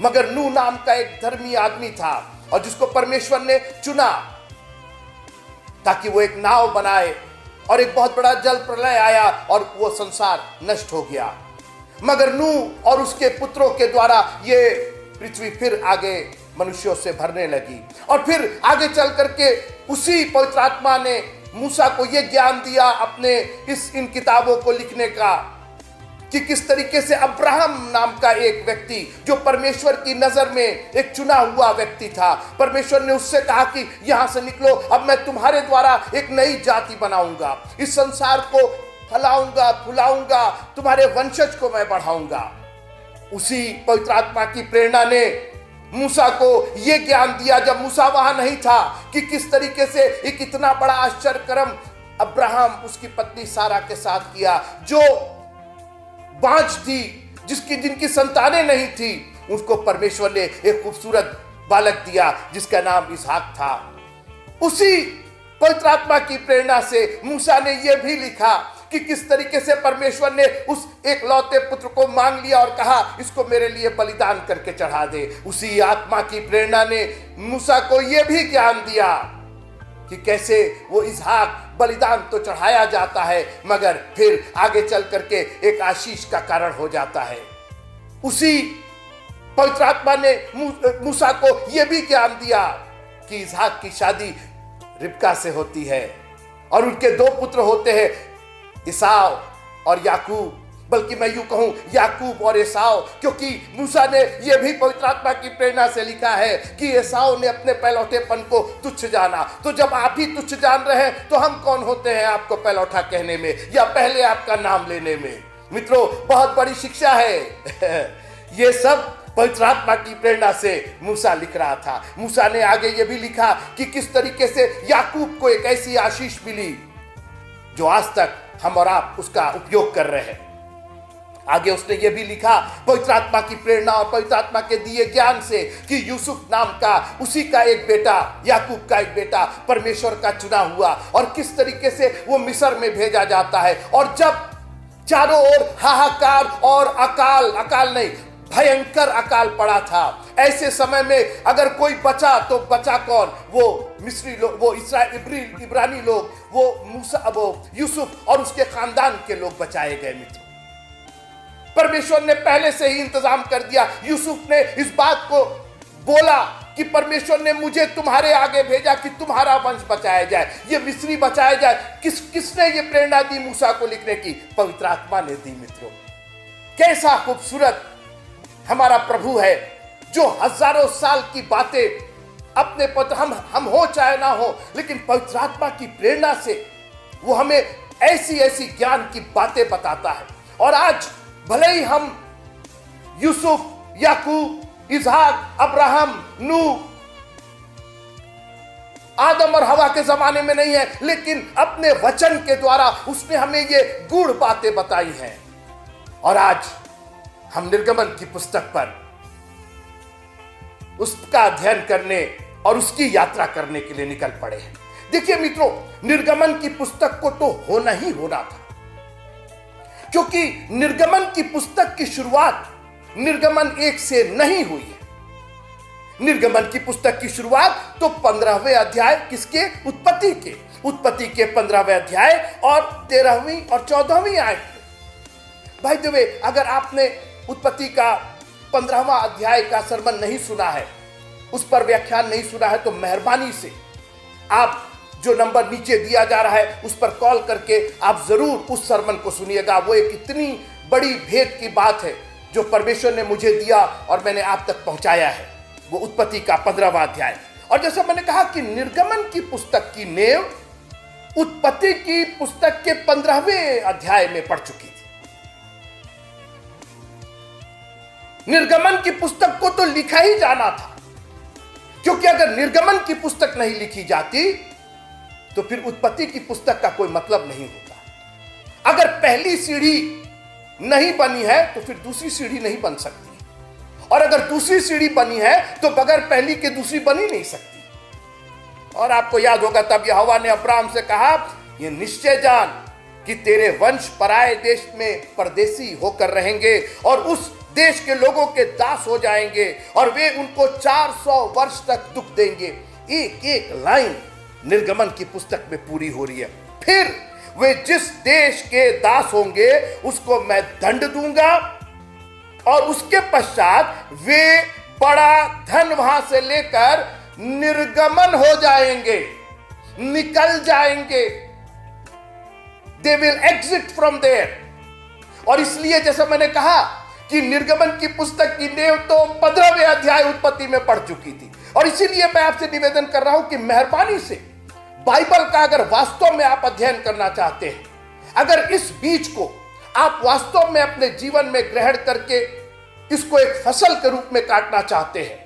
मगर नूह नाम का एक धर्मी आदमी था और जिसको परमेश्वर ने चुना ताकि वो एक नाव बनाए, और एक बहुत बड़ा जल प्रलय आया और वो संसार नष्ट हो गया। मगर नूह और उसके पुत्रों के द्वारा ये पृथ्वी फिर आगे मनुष्यों से भरने लगी। और फिर आगे चल करके उसी पवित्र आत्मा ने मूसा को यह ज्ञान दिया अपने इन किताबों को लिखने का कि किस तरीके से अब्राहम नाम का एक व्यक्ति जो परमेश्वर की नजर में एक चुना हुआ व्यक्ति था, परमेश्वर ने उससे कहा कि यहां से निकलो, अब मैं तुम्हारे द्वारा एक नई जाति बनाऊंगा, इस संसार को फैलाऊंगा, फुलाऊंगा, तुम्हारे वंशज को मैं बढ़ाऊंगा। उसी पवित्र आत्मा की प्रेरणा ने मूसा को यह ज्ञान दिया जब मूसा वहां नहीं था कि किस तरीके से एक इतना बड़ा आश्चर्यकरम अब्राहम उसकी पत्नी सारा के साथ किया, जो बांझ थी, जिनकी संतानें नहीं थी, उसको परमेश्वर ने एक खूबसूरत बालक दिया जिसका नाम इसहाक था। उसी पवित्र आत्मा की प्रेरणा से मूसा ने यह भी लिखा कि किस तरीके से परमेश्वर ने उस एक लौते पुत्र को मांग लिया और कहा इसको मेरे लिए बलिदान करके चढ़ा दे। उसी आत्मा की प्रेरणा ने मूसा को यह भी ज्ञान दिया कि कैसे वो इसहाक बलिदान तो चढ़ाया जाता है मगर फिर आगे चल करके एक आशीष का कारण हो जाता है। उसी पवित्र आत्मा ने मूसा को यह भी ज्ञान दिया कि इसहाक की शादी रिबका से होती है और उनके 2 पुत्र होते हैं, एसाव और याकूब। बल्कि मैं यूं कहूं याकूब और एसाव, क्योंकि मूसा ने यह भी पवित्र आत्मा की प्रेरणा से लिखा है कि एसाव ने अपने पहलौठेपन को तुच्छ जाना। तो जब आप ही तुच्छ जान रहे हैं तो हम कौन होते हैं आपको पहलौठा कहने में या पहले आपका नाम लेने में। मित्रों, बहुत बड़ी शिक्षा है। यह सब पवित्र आत्मा की प्रेरणा से मूसा लिख रहा था। मूसा ने आगे यह भी लिखा कि किस तरीके से याकूब को एक ऐसी आशीष मिली जो आज तक हम और आप उसका उपयोग कर रहे हैं। आगे उसने यह भी लिखा पवित्र आत्मा की प्रेरणा और पवित्र आत्मा के दिए ज्ञान से कि यूसुफ नाम का उसी का एक बेटा, याकूब का एक बेटा परमेश्वर का चुना हुआ, और किस तरीके से वो मिस्र में भेजा जाता है। और जब चारों ओर हाहाकार और अकाल नहीं, भयंकर अकाल पड़ा था, ऐसे समय में अगर कोई बचा तो बचा कौन? वो मिस्री लोग, वो इब्रानी लोग, वो यूसुफ और उसके खानदान के लोग बचाए गए। मित्रों, परमेश्वर ने पहले से ही इंतजाम कर दिया। यूसुफ ने इस बात को बोला कि परमेश्वर ने मुझे तुम्हारे आगे भेजा कि तुम्हारा वंश बचाया जाए, ये मिस्री बचाया जाए। किसने ये प्रेरणा दी मूसा को लिखने की? पवित्र आत्मा ने दी। मित्रों, कैसा खूबसूरत हमारा प्रभु है जो हजारों साल की बातें अपने पत्र हम हो चाहे ना हो, लेकिन पवित्र आत्मा की प्रेरणा से वो हमें ऐसी ऐसी ज्ञान की बातें बताता है। और आज भले ही हम यूसुफ, याकूब, इसहाक, अब्राहम, नूह, आदम और हवा के जमाने में नहीं है, लेकिन अपने वचन के द्वारा उसने हमें ये गूढ़ बातें बताई हैं। और आज हम निर्गमन की पुस्तक पर उसका अध्ययन करने और उसकी यात्रा करने के लिए निकल पड़े हैं। देखिए मित्रों, निर्गमन की पुस्तक को तो होना ही होना था, क्योंकि निर्गमन की पुस्तक की शुरुआत निर्गमन 1 से नहीं हुई है। निर्गमन की पुस्तक की शुरुआत तो 15वें अध्याय किसके? उत्पत्ति के 15वें अध्याय और 13वीं और 14वीं आयत। भाई देवे, अगर आपने उत्पत्ति का 15वां अध्याय का सरमन नहीं सुना है, उस पर व्याख्यान नहीं सुना है, तो मेहरबानी से आप जो नंबर नीचे दिया जा रहा है उस पर कॉल करके आप जरूर उस सरमन को सुनिएगा। वो एक इतनी बड़ी भेद की बात है जो परमेश्वर ने मुझे दिया और मैंने आप तक पहुंचाया है। वो उत्पत्ति का 15वां अध्याय। और जैसा मैंने कहा कि निर्गमन की पुस्तक की नींव उत्पत्ति की पुस्तक के 15वें अध्याय में पड़ चुकी थी। निर्गमन की पुस्तक को तो लिखा ही जाना था, क्योंकि अगर निर्गमन की पुस्तक नहीं लिखी जाती तो फिर उत्पत्ति की पुस्तक का कोई मतलब नहीं होता। अगर पहली सीढ़ी नहीं बनी है तो फिर दूसरी सीढ़ी नहीं बन सकती, और अगर दूसरी सीढ़ी बनी है तो बगैर पहली के दूसरी बन ही नहीं सकती। और आपको याद होगा तब यहोवा ने अब्राहम से कहा, ये निश्चय जान कि तेरे वंश पराये देश में परदेसी होकर रहेंगे और उस देश के लोगों के दास हो जाएंगे और वे उनको 400 वर्ष तक दुख देंगे। एक एक लाइन निर्गमन की पुस्तक में पूरी हो रही है। फिर वे जिस देश के दास होंगे उसको मैं दंड दूंगा और उसके पश्चात वे बड़ा धन वहां से लेकर निर्गमन हो जाएंगे, निकल जाएंगे। They will exit from there. और इसलिए जैसा मैंने कहा कि निर्गमन की पुस्तक की नींव तो 15वें अध्याय उत्पत्ति में पड़ चुकी थी। और इसीलिए मैं आपसे निवेदन कर रहा हूं कि मेहरबानी से बाइबल का अगर वास्तव में आप अध्ययन करना चाहते हैं, अगर इस बीज को आप वास्तव में अपने जीवन में ग्रहण करके इसको एक फसल के रूप में काटना चाहते हैं,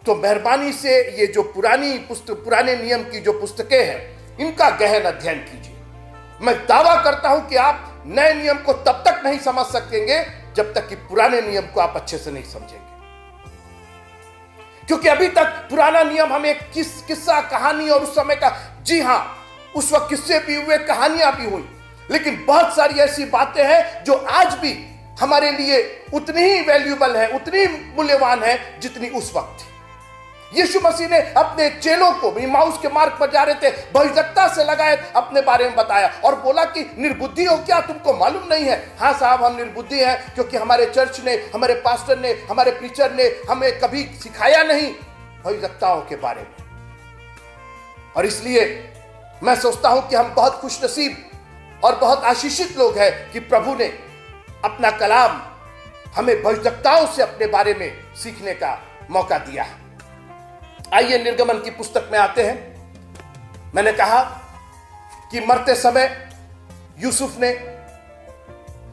तो मेहरबानी से ये जो पुराने नियम की जो पुस्तकें हैं इनका गहन अध्ययन कीजिए। मैं दावा करता हूं कि आप नए नियम को तब तक नहीं समझ सकेंगे जब तक कि पुराने नियम को आप अच्छे से नहीं समझेंगे, क्योंकि अभी तक पुराना नियम हमें किस्सा कहानी और उस समय का, जी हां उस वक्त किस्से भी हुए, कहानियां भी हुई, लेकिन बहुत सारी ऐसी बातें हैं जो आज भी हमारे लिए उतनी ही वैल्यूएबल है, उतनी मूल्यवान है जितनी उस वक्त थी। यीशु मसीह ने अपने चेलों को इम्माउस के मार्ग पर जा रहे थे, भविष्यवक्ता से लगाए अपने बारे में बताया और बोला कि निर्बुद्धि हो क्या, तुमको मालूम नहीं है? हाँ साहब, हम निर्बुद्धि हैं क्योंकि हमारे चर्च ने, हमारे पास्टर ने, हमारे प्रीचर ने हमें कभी सिखाया नहीं भविष्यवक्ताओं के बारे में। और इसलिए मैं सोचता हूं कि हम बहुत खुशनसीब और बहुत आशीषित लोग हैं कि प्रभु ने अपना कलाम हमें भविष्यवक्ताओं से अपने बारे में सीखने का मौका दिया है। आइए निर्गमन की पुस्तक में आते हैं। मैंने कहा कि मरते समय यूसुफ ने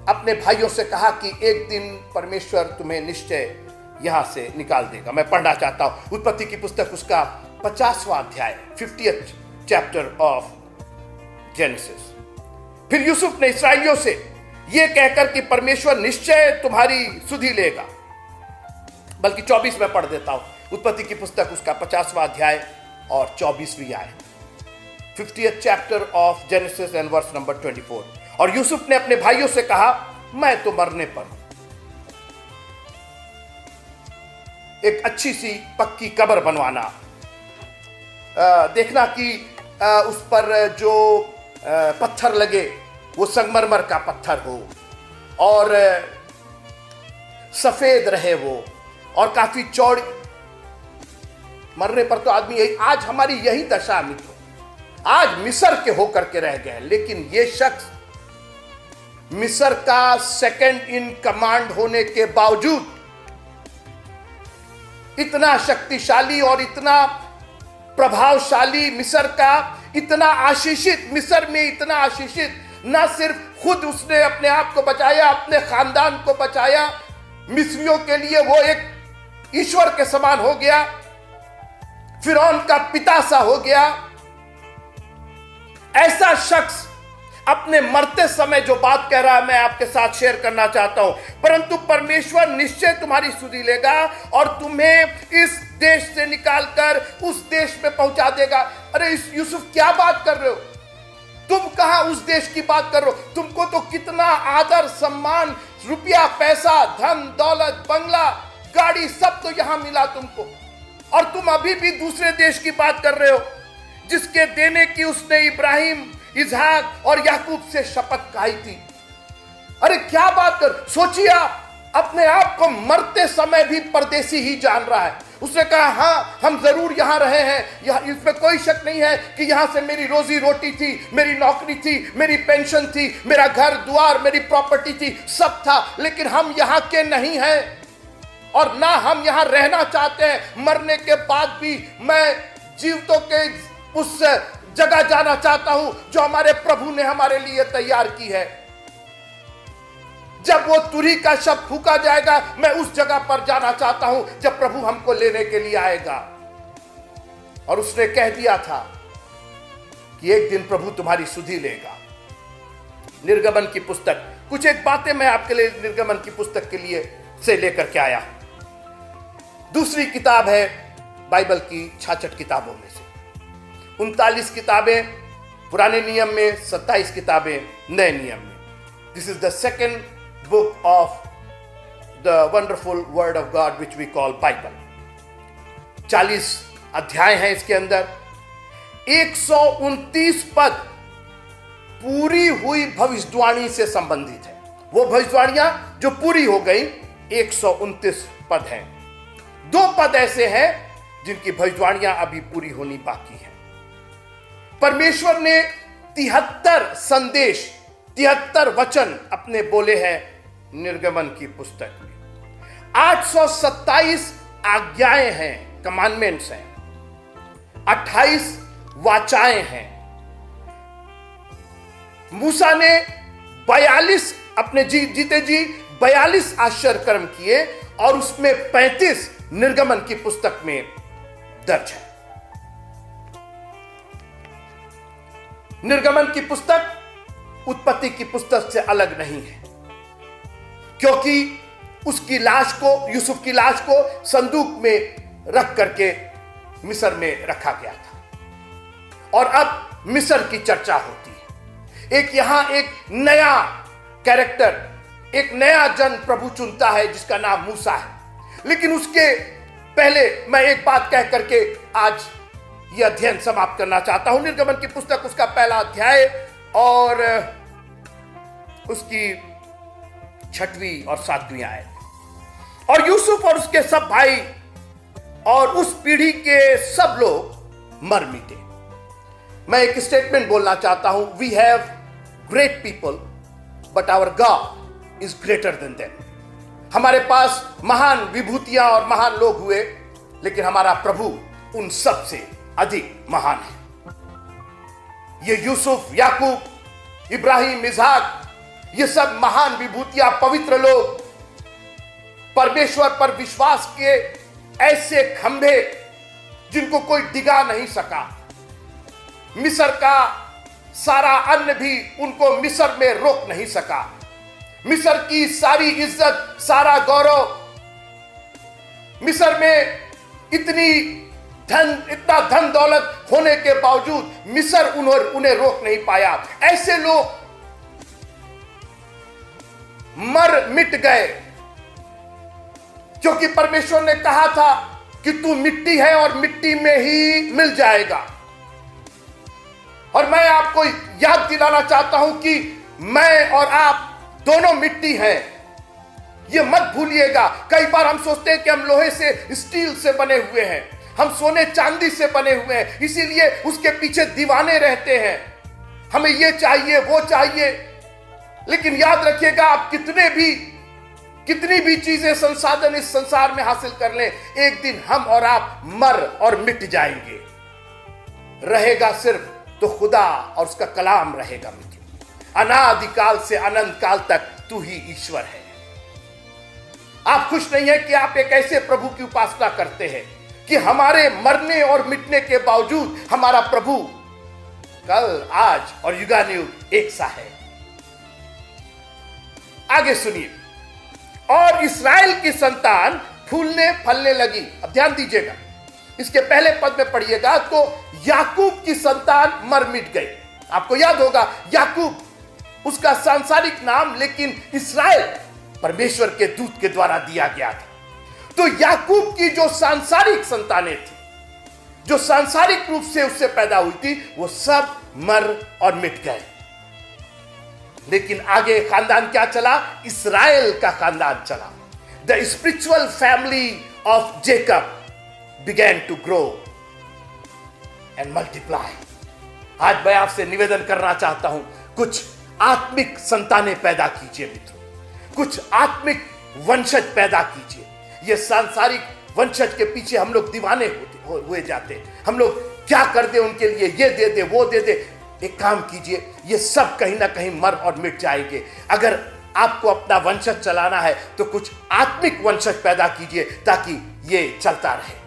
अपने भाइयों से कहा कि एक दिन परमेश्वर तुम्हें निश्चय यहां से निकाल देगा। मैं पढ़ना चाहता हूं उत्पत्ति की पुस्तक, उसका 50वां अध्याय, 50th चैप्टर ऑफ जेनेसिस। फिर यूसुफ ने इसराइलियों से यह कहकर कि परमेश्वर निश्चय तुम्हारी सुधि लेगा, बल्कि 24 में पढ़ देता हूं उत्पत्ति की पुस्तक, उसका 50वां अध्याय और 24वीं आयत, 50th chapter of Genesis and verse number 24। और यूसुफ ने अपने भाइयों से कहा, मैं तो मरने पर हूं, एक अच्छी सी पक्की कब्र बनवाना, देखना कि उस पर जो पत्थर लगे वो संगमरमर का पत्थर हो और सफेद रहे वो, और काफी चौड़ी। मरने पर तो आदमी यही, आज हमारी यही दशा मित्रों, आज मिस्र के होकर के रह गए, लेकिन ये शख्स मिस्र का सेकंड इन कमांड होने के बावजूद इतना शक्तिशाली और इतना प्रभावशाली, मिस्र का इतना आशीषित, मिस्र में इतना आशीषित, ना सिर्फ खुद उसने अपने आप को बचाया, अपने खानदान को बचाया, मिस्रियों के लिए वो एक ईश्वर के समान हो गया, फिरौन का पिता सा हो गया। ऐसा शख्स अपने मरते समय जो बात कह रहा है मैं आपके साथ शेयर करना चाहता हूं, परंतु परमेश्वर निश्चय तुम्हारी सुधि लेगा और तुम्हें इस देश से निकालकर उस देश में पहुंचा देगा। अरे यूसुफ क्या बात कर रहे हो? तुम कहां उस देश की बात कर रहे हो? तुमको तो कितना आदर सम्मान, रुपया पैसा, धन दौलत, बंगला, गाड़ी सब तो यहां मिला तुमको, और तुम अभी भी दूसरे देश की बात कर रहे हो जिसके देने की उसने इब्राहिम, इसहाक और याकूब से शपथ खाई थी। अरे क्या बात कर, सोचिए आप, अपने आप को मरते समय भी परदेसी ही जान रहा है। उसने कहा हाँ हम जरूर यहां रहे हैं, इसमें कोई शक नहीं है कि यहां से मेरी रोजी रोटी थी, मेरी नौकरी थी, मेरी पेंशन थी, मेरा घर द्वार, मेरी प्रॉपर्टी थी, सब था, लेकिन हम यहां के नहीं हैं और ना हम यहां रहना चाहते हैं। मरने के बाद भी मैं जीवितों के उस जगह जाना चाहता हूं जो हमारे प्रभु ने हमारे लिए तैयार की है। जब वो तुरही का शब्द फूंका जाएगा, मैं उस जगह पर जाना चाहता हूं जब प्रभु हमको लेने के लिए आएगा। और उसने कह दिया था कि एक दिन प्रभु तुम्हारी सुधि लेगा। निर्गमन की पुस्तक, कुछ एक बातें मैं आपके लिए निर्गमन की पुस्तक के लिए से लेकर के आया। दूसरी किताब है बाइबल की 66 किताबों में से 39 किताबें पुराने नियम में, 27 किताबें नए नियम में। This is the second book of the wonderful word of God which we call Bible. 40 अध्याय हैं इसके अंदर, 129 पद पूरी हुई भविष्यवाणी से संबंधित है। वो भविष्यवाणियां जो पूरी हो गई 129 पद हैं। 2 पद ऐसे हैं जिनकी भविष्यवाणियां अभी पूरी होनी बाकी है। परमेश्वर ने 73 संदेश, 73 वचन अपने बोले हैं निर्गमन की पुस्तक में। 827 आज्ञाएं हैं, कमांडमेंट्स हैं, 28 वाचाएं हैं। मूसा ने 42 अपने जीते जी 42 आश्चर्य कर्म किए और उसमें 35 निर्गमन की पुस्तक में दर्ज है। निर्गमन की पुस्तक उत्पत्ति की पुस्तक से अलग नहीं है, क्योंकि उसकी लाश को, यूसुफ की लाश को संदूक में रख करके मिस्र में रखा गया था। और अब मिस्र की चर्चा होती है। यहां एक नया कैरेक्टर, एक नया जन प्रभु चुनता है जिसका नाम मूसा है। लेकिन उसके पहले मैं एक बात कह करके आज यह अध्ययन समाप्त करना चाहता हूं। निर्गमन की पुस्तक, उसका पहला अध्याय और उसकी 6वीं और 7वीं आयत। और यूसुफ और उसके सब भाई और उस पीढ़ी के सब लोग मर मिटे। मैं एक स्टेटमेंट बोलना चाहता हूं, we have great people but our God is greater than them. हमारे पास महान विभूतियां और महान लोग हुए, लेकिन हमारा प्रभु उन सब से अधिक महान है। ये यूसुफ, याकूब, इब्राहिम, इसहाक, ये सब महान विभूतियां, पवित्र लोग, परमेश्वर पर विश्वास के ऐसे खंभे जिनको कोई डिगा नहीं सका। मिस्र का सारा अन्न भी उनको मिस्र में रोक नहीं सका। मिस्र की सारी इज्जत, सारा गौरव, मिस्र में इतना धन दौलत होने के बावजूद मिस्र उन्हें रोक नहीं पाया। ऐसे लोग मर मिट गए, क्योंकि परमेश्वर ने कहा था कि तू मिट्टी है और मिट्टी में ही मिल जाएगा। और मैं आपको याद दिलाना चाहता हूं कि मैं और आप दोनों मिट्टी हैं, ये मत भूलिएगा। कई बार हम सोचते हैं कि हम लोहे से, स्टील से बने हुए हैं, हम सोने चांदी से बने हुए हैं, इसीलिए उसके पीछे दीवाने रहते हैं, हमें ये चाहिए वो चाहिए। लेकिन याद रखिएगा, आप कितनी भी चीजें, संसाधन इस संसार में हासिल कर लें, एक दिन हम और आप मर और मिट जाएंगे। रहेगा सिर्फ तो खुदा और उसका कलाम रहेगा। मित्रों, अनादिकाल से अनंत काल तक तू ही ईश्वर है। आप खुश नहीं है कि आप एक ऐसे प्रभु की उपासना करते हैं कि हमारे मरने और मिटने के बावजूद हमारा प्रभु कल, आज और युगानुयुग एक सा है। आगे सुनिए। और इस्राएल की संतान फूलने फलने लगी। अब ध्यान दीजिएगा, इसके पहले पद में पढ़िएगा तो याकूब की संतान मर मिट गई। आपको याद होगा, याकूब उसका सांसारिक नाम, लेकिन इस्राएल परमेश्वर के दूत के द्वारा दिया गया था। तो याकूब की जो सांसारिक संतानें थी, जो सांसारिक रूप से उससे पैदा हुई थी, वो सब मर और मिट गए। लेकिन आगे खानदान क्या चला? इस्राएल का खानदान चला। The spiritual family of Jacob began to grow and multiply। आज मैं आपसे निवेदन करना चाहता हूं, कुछ आत्मिक संतानें पैदा कीजिए मित्रों, कुछ आत्मिक वंशज पैदा कीजिए। ये सांसारिक वंशज के पीछे हम लोग दीवाने हुए जाते। हम लोग क्या कर दे उनके लिए, ये दे दे वो दे दे। एक काम कीजिए, ये सब कहीं ना कहीं मर और मिट जाएंगे। अगर आपको अपना वंशज चलाना है तो कुछ आत्मिक वंशज पैदा कीजिए ताकि ये चलता रहे।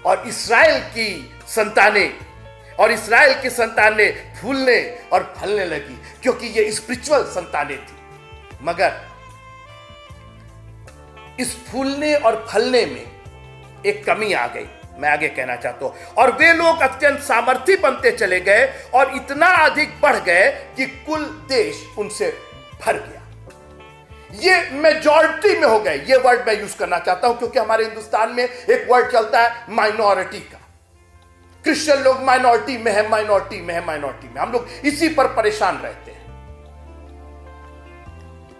और इस्राएल की संतानें फूलने और फलने लगी, क्योंकि ये स्पिरिचुअल संतानें थी। मगर इस फूलने और फलने में एक कमी आ गई। मैं आगे कहना चाहता हूं, और वे लोग अत्यंत सामर्थी बनते चले गए और इतना अधिक बढ़ गए कि कुल देश उनसे भर गया। ये मेजॉरिटी में हो गए। ये वर्ड मैं यूज करना चाहता हूं क्योंकि हमारे हिंदुस्तान में एक वर्ड चलता है माइनॉरिटी का। क्रिश्चियन लोग माइनॉरिटी में है, माइनॉरिटी में है, माइनॉरिटी में। हम लोग इसी पर परेशान रहते हैं।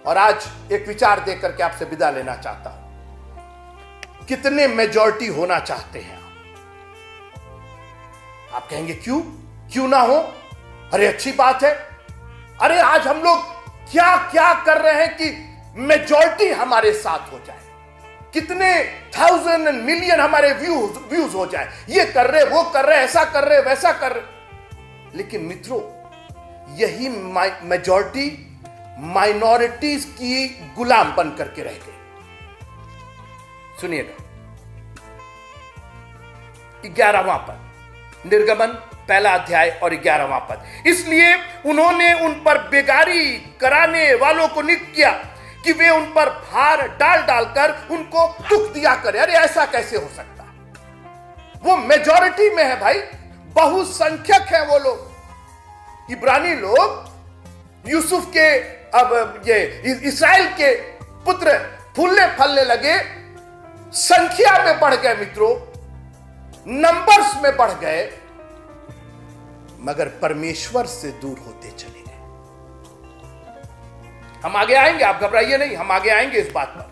और आज एक विचार देकर के आपसे विदा लेना चाहता हूं। कितने मेजॉरिटी होना चाहते हैं आप कहेंगे क्यों ना हो? अरे अच्छी बात है। अरे आज हम लोग क्या क्या कर रहे हैं कि मेजॉरिटी हमारे साथ हो जाए, कितने 1000 and million हमारे व्यूज हो जाए। ये कर रहे, वो कर रहे, ऐसा कर रहे, वैसा कर रहे। लेकिन मित्रों, यही मेजॉरिटी माइनॉरिटीज की गुलाम बन करके रह गई। सुनिएगा 11वां पद, निर्गमन पहला अध्याय और 11वां पद। इसलिए उन्होंने उन पर बेगारी कराने वालों को नियुक्त किया कि वे उन पर भार डाल डालकर उनको दुख दिया करे। अरे ऐसा कैसे हो सकता है? वो मेजॉरिटी में है भाई, बहुसंख्यक है वो लोग। इब्रानी लोग यूसुफ के, अब ये इस्राएल के पुत्र फूलने फलने लगे, संख्या में बढ़ गए मित्रों, नंबर्स में बढ़ गए, मगर परमेश्वर से दूर होते चले गए। हम आगे आएंगे, आप घबराइए नहीं, हम आगे आएंगे इस बात पर।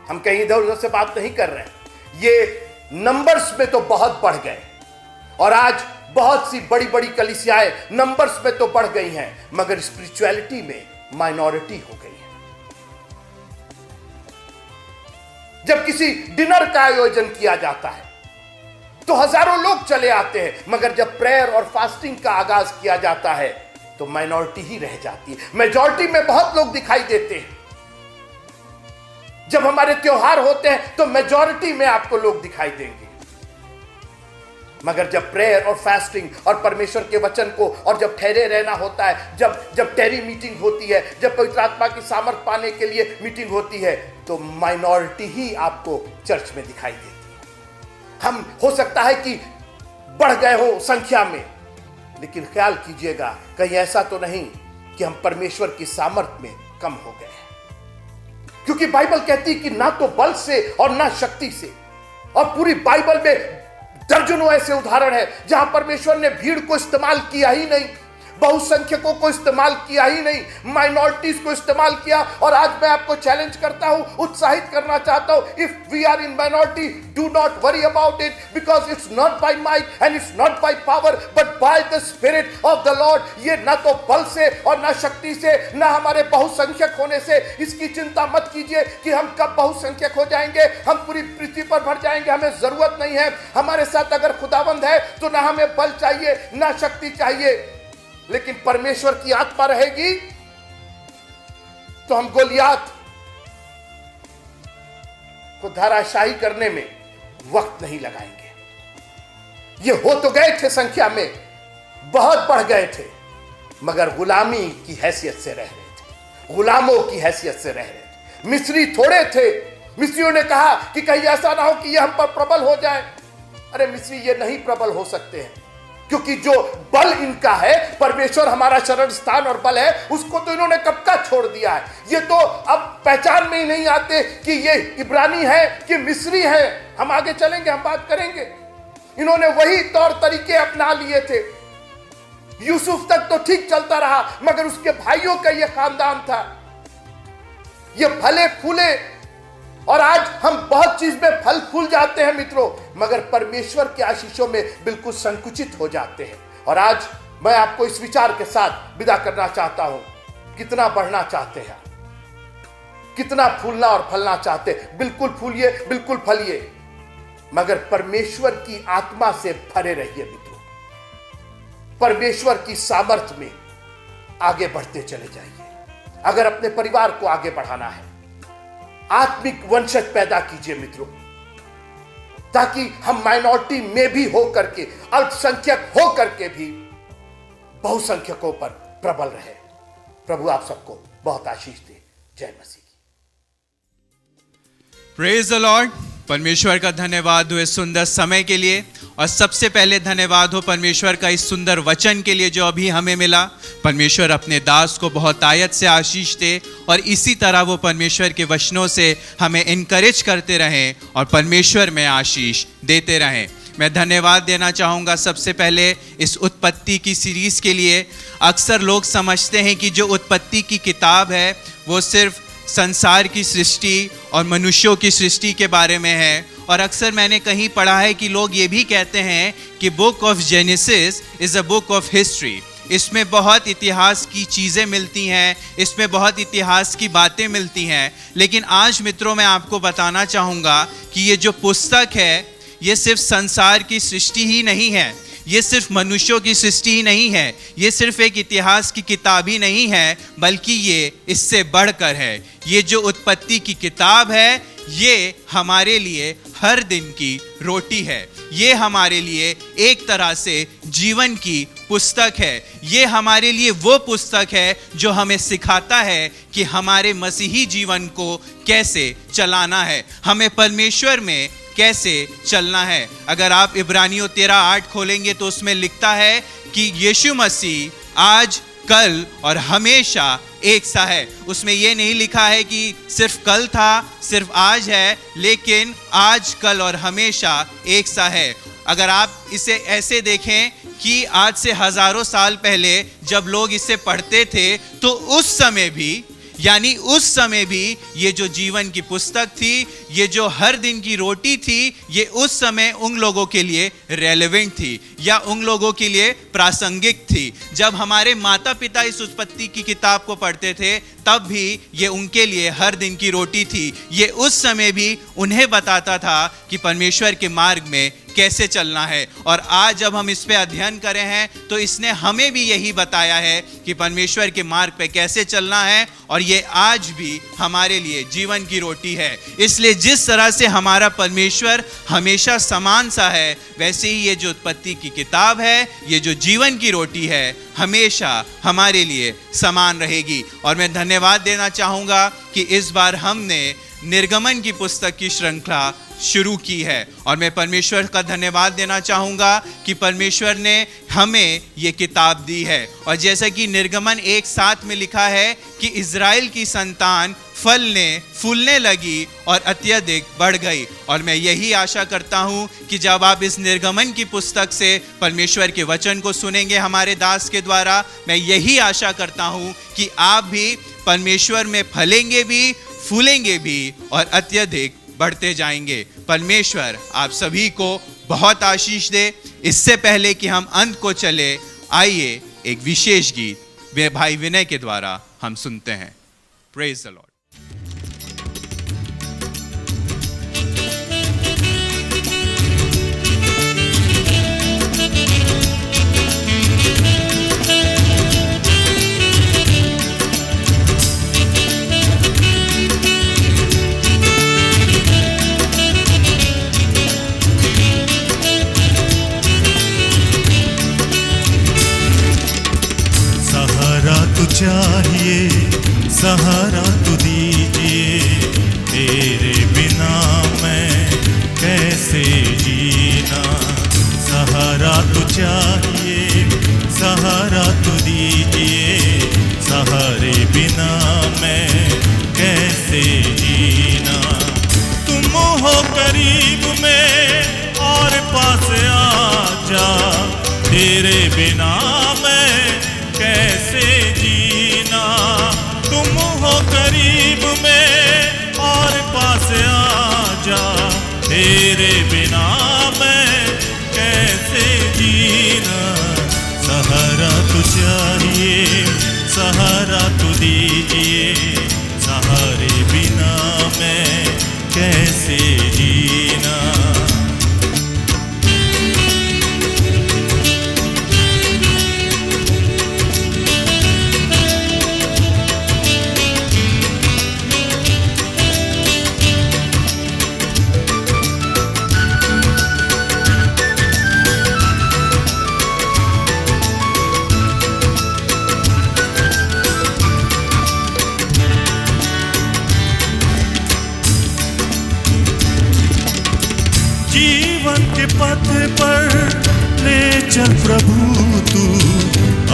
हम कहीं इधर उधर से बात नहीं कर रहे हैं। ये नंबर्स में तो बहुत बढ़ गए, और आज बहुत सी बड़ी बड़ी कलीसियाएं नंबर्स में तो बढ़ गई हैं, मगर स्पिरिचुअलिटी में माइनॉरिटी हो गई है। जब किसी डिनर का आयोजन किया जाता है तो हजारों लोग चले आते हैं, मगर जब प्रेयर और फास्टिंग का आगाज किया जाता है तो माइनॉरिटी ही रह जाती है। मेजॉरिटी में बहुत लोग दिखाई देते हैं। जब हमारे त्योहार होते हैं तो मेजॉरिटी में आपको लोग दिखाई देंगे, मगर जब प्रेयर और फास्टिंग और परमेश्वर के वचन को, और जब ठहरे रहना होता है, जब टेरी मीटिंग होती है, जब पवित्र आत्मा की सामर्थ पाने के लिए मीटिंग होती है, तो माइनॉरिटी ही आपको चर्च में दिखाई देती है। हम हो सकता है कि बढ़ गए हो संख्या में, लेकिन ख्याल कीजिएगा कहीं ऐसा तो नहीं कि हम परमेश्वर की सामर्थ में कम हो गए हैं। क्योंकि बाइबल कहती है कि ना तो बल से और ना शक्ति से, और पूरी बाइबल में दर्जनों ऐसे उदाहरण है जहां परमेश्वर ने भीड़ को इस्तेमाल किया ही नहीं, बहुसंख्यकों को इस्तेमाल किया ही नहीं, माइनॉरिटीज को इस्तेमाल किया। और आज मैं आपको चैलेंज करता हूं, उत्साहित करना चाहता हूं, if we are in minority, do not worry about it, because it's not by might and it's not by power but by the spirit of the Lord. ये ना तो बल से और ना शक्ति से, ना हमारे बहुसंख्यक होने से। इसकी चिंता मत कीजिए कि हम कब बहुसंख्यक हो जाएंगे, हम पूरी पृथ्वी पर भर जाएंगे, हमें जरूरत नहीं है। हमारे साथ अगर खुदावंद है तो ना हमें बल चाहिए ना शक्ति चाहिए, लेकिन परमेश्वर की आत्मा रहेगी तो हम गोलियात को धराशायी करने में वक्त नहीं लगाएंगे। ये हो तो गए थे संख्या में, बहुत बढ़ गए थे, मगर गुलामी की हैसियत से रह रहे थे, गुलामों की हैसियत से रह रहे थे। मिस्री थोड़े थे, मिस्रियों ने कहा कि कहीं ऐसा ना हो कि ये हम पर प्रबल हो जाए। अरे मिस्री ये नहीं प्रबल हो सकते हैं, क्योंकि जो बल इनका है, परमेश्वर हमारा शरण स्थान और बल है, उसको तो इन्होंने कब का छोड़ दिया है। ये तो अब पहचान में ही नहीं आते कि ये इब्रानी है कि मिस्री है। हम आगे चलेंगे, हम बात करेंगे। इन्होंने वही तौर तरीके अपना लिए थे। यूसुफ तक तो ठीक चलता रहा, मगर उसके भाइयों का ये खानदान था, ये फले फूले। और आज हम बहुत चीज में फल फूल जाते हैं मित्रों, मगर परमेश्वर के आशीषों में बिल्कुल संकुचित हो जाते हैं। और आज मैं आपको इस विचार के साथ विदा करना चाहता हूं, कितना बढ़ना चाहते हैं, कितना फूलना और फलना चाहते हैं, बिल्कुल फूलिए, बिल्कुल फलिए, मगर परमेश्वर की आत्मा से भरे रहिए मित्रों। परमेश्वर की सामर्थ्य में आगे बढ़ते चले जाइए। अगर अपने परिवार को आगे बढ़ाना है, आत्मिक वंशज पैदा कीजिए मित्रों, ताकि हम माइनॉरिटी में भी हो करके, अल्पसंख्यक हो करके भी बहुसंख्यकों पर प्रबल रहे। प्रभु आप सबको बहुत आशीष दे। जय मसीह की। Praise the Lord. परमेश्वर का धन्यवाद हो इस सुंदर समय के लिए, और सबसे पहले धन्यवाद हो परमेश्वर का इस सुंदर वचन के लिए जो अभी हमें मिला। परमेश्वर अपने दास को बहुत आयत से आशीष दे, और इसी तरह वो परमेश्वर के वचनों से हमें इनकरेज करते रहें और परमेश्वर में आशीष देते रहें। मैं धन्यवाद देना चाहूँगा सबसे पहले इस उत्पत्ति की सीरीज़ के लिए। अक्सर लोग समझते हैं कि जो उत्पत्ति की किताब है वो सिर्फ संसार की सृष्टि और मनुष्यों की सृष्टि के बारे में है, और अक्सर मैंने कहीं पढ़ा है कि लोग ये भी कहते हैं कि book of genesis is a book of history. इसमें बहुत इतिहास की चीज़ें मिलती हैं, इसमें बहुत इतिहास की बातें मिलती हैं। लेकिन आज मित्रों मैं आपको बताना चाहूँगा कि ये जो पुस्तक है ये सिर्फ संसार की सृष्टि ही नहीं है, ये सिर्फ मनुष्यों की सृष्टि ही नहीं है, ये सिर्फ एक इतिहास की किताब ही नहीं है, बल्कि ये इससे बढ़कर है। ये जो उत्पत्ति की किताब है ये हमारे लिए हर दिन की रोटी है। ये हमारे लिए एक तरह से जीवन की पुस्तक है। ये हमारे लिए वो पुस्तक है जो हमें सिखाता है कि हमारे मसीही जीवन को कैसे चलाना है, हमें परमेश्वर में कैसे चलना है। अगर आप इब्रानियों 13:8 खोलेंगे तो उसमें लिखता है कि यीशु मसीह आज, कल और हमेशा एक सा है। उसमें यह नहीं लिखा है कि सिर्फ कल था, सिर्फ आज है, लेकिन आज, कल और हमेशा एक सा है। अगर आप इसे ऐसे देखें कि आज से हजारों साल पहले जब लोग इसे पढ़ते थे तो उस समय भी, यानी उस समय भी ये जो जीवन की पुस्तक थी, ये जो हर दिन की रोटी थी, ये उस समय उन लोगों के लिए रेलेवेंट थी या उन लोगों के लिए प्रासंगिक थी। जब हमारे माता पिता इस उत्पत्ति की किताब को पढ़ते थे तब भी ये उनके लिए हर दिन की रोटी थी। ये उस समय भी उन्हें बताता था कि परमेश्वर के मार्ग में कैसे चलना है। और आज जब हम इस पे अध्ययन कर रहे हैं तो इसने हमें भी यही बताया है कि परमेश्वर के मार्ग पे कैसे चलना है, और ये आज भी हमारे लिए जीवन की रोटी है। इसलिए जिस तरह से हमारा परमेश्वर हमेशा समान सा है, वैसे ही ये जो उत्पत्ति की किताब है, ये जो जीवन की रोटी है, हमेशा हमारे लिए समान रहेगी। और मैं धन्यवाद देना चाहूँगा कि इस बार हमने निर्गमन की पुस्तक की श्रृंखला शुरू की है, और मैं परमेश्वर का धन्यवाद देना चाहूँगा कि परमेश्वर ने हमें ये किताब दी है। और जैसा कि निर्गमन 1:7 में लिखा है कि इज़राइल की संतान फलने फूलने लगी और अत्यधिक बढ़ गई। और मैं यही आशा करता हूँ कि जब आप इस निर्गमन की पुस्तक से परमेश्वर के वचन को सुनेंगे हमारे दास के द्वारा, मैं यही आशा करता हूँ कि आप भी परमेश्वर में फलेंगे भी, फूलेंगे भी और अत्यधिक बढ़ते जाएंगे। परमेश्वर आप सभी को बहुत आशीष दे। इससे पहले कि हम अंत को चले, आइए एक विशेष गीत वे भाई विनय के द्वारा हम सुनते हैं। Praise the Lord. चाहिए सहारा तू दीजिए, तेरे बिना मैं कैसे जीना। सहारा तू चाहिए, सहारा तू दीजिए, सहारे बिना मैं कैसे जीना। तुम हो करीब में और पास आ जा, तेरे बिना मैं कैसे जीना। तुम हो करीब में और पास आ जा, तेरे बिना मैं कैसे जीना। सहारा तू चाहिए, सहारा तू दीजिए, सहारे बिना मैं कैसे जीना। पथ पर ले चल प्रभु तू,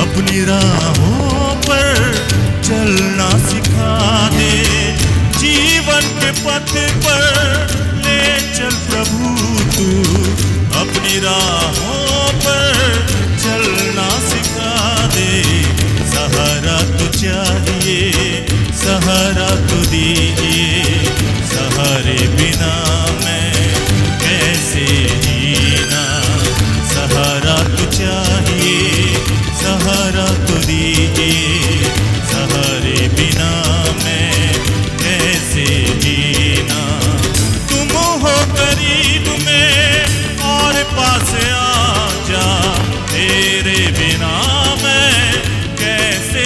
अपनी राहों पर चलना सिखा दे। जीवन के पथ पर ले चल प्रभु तू, अपनी राहों पर चलना सिखा दे। सहारा तू चाहिए, सहारा तू दीजिए, सहारे बिना मैं कैसे जीना। सहारा तू चाहिए, सहारा तू दीजिए, सहारे बिना मैं कैसे जीना। तुम हो करीब में और पास आ जा, तेरे बिना मैं कैसे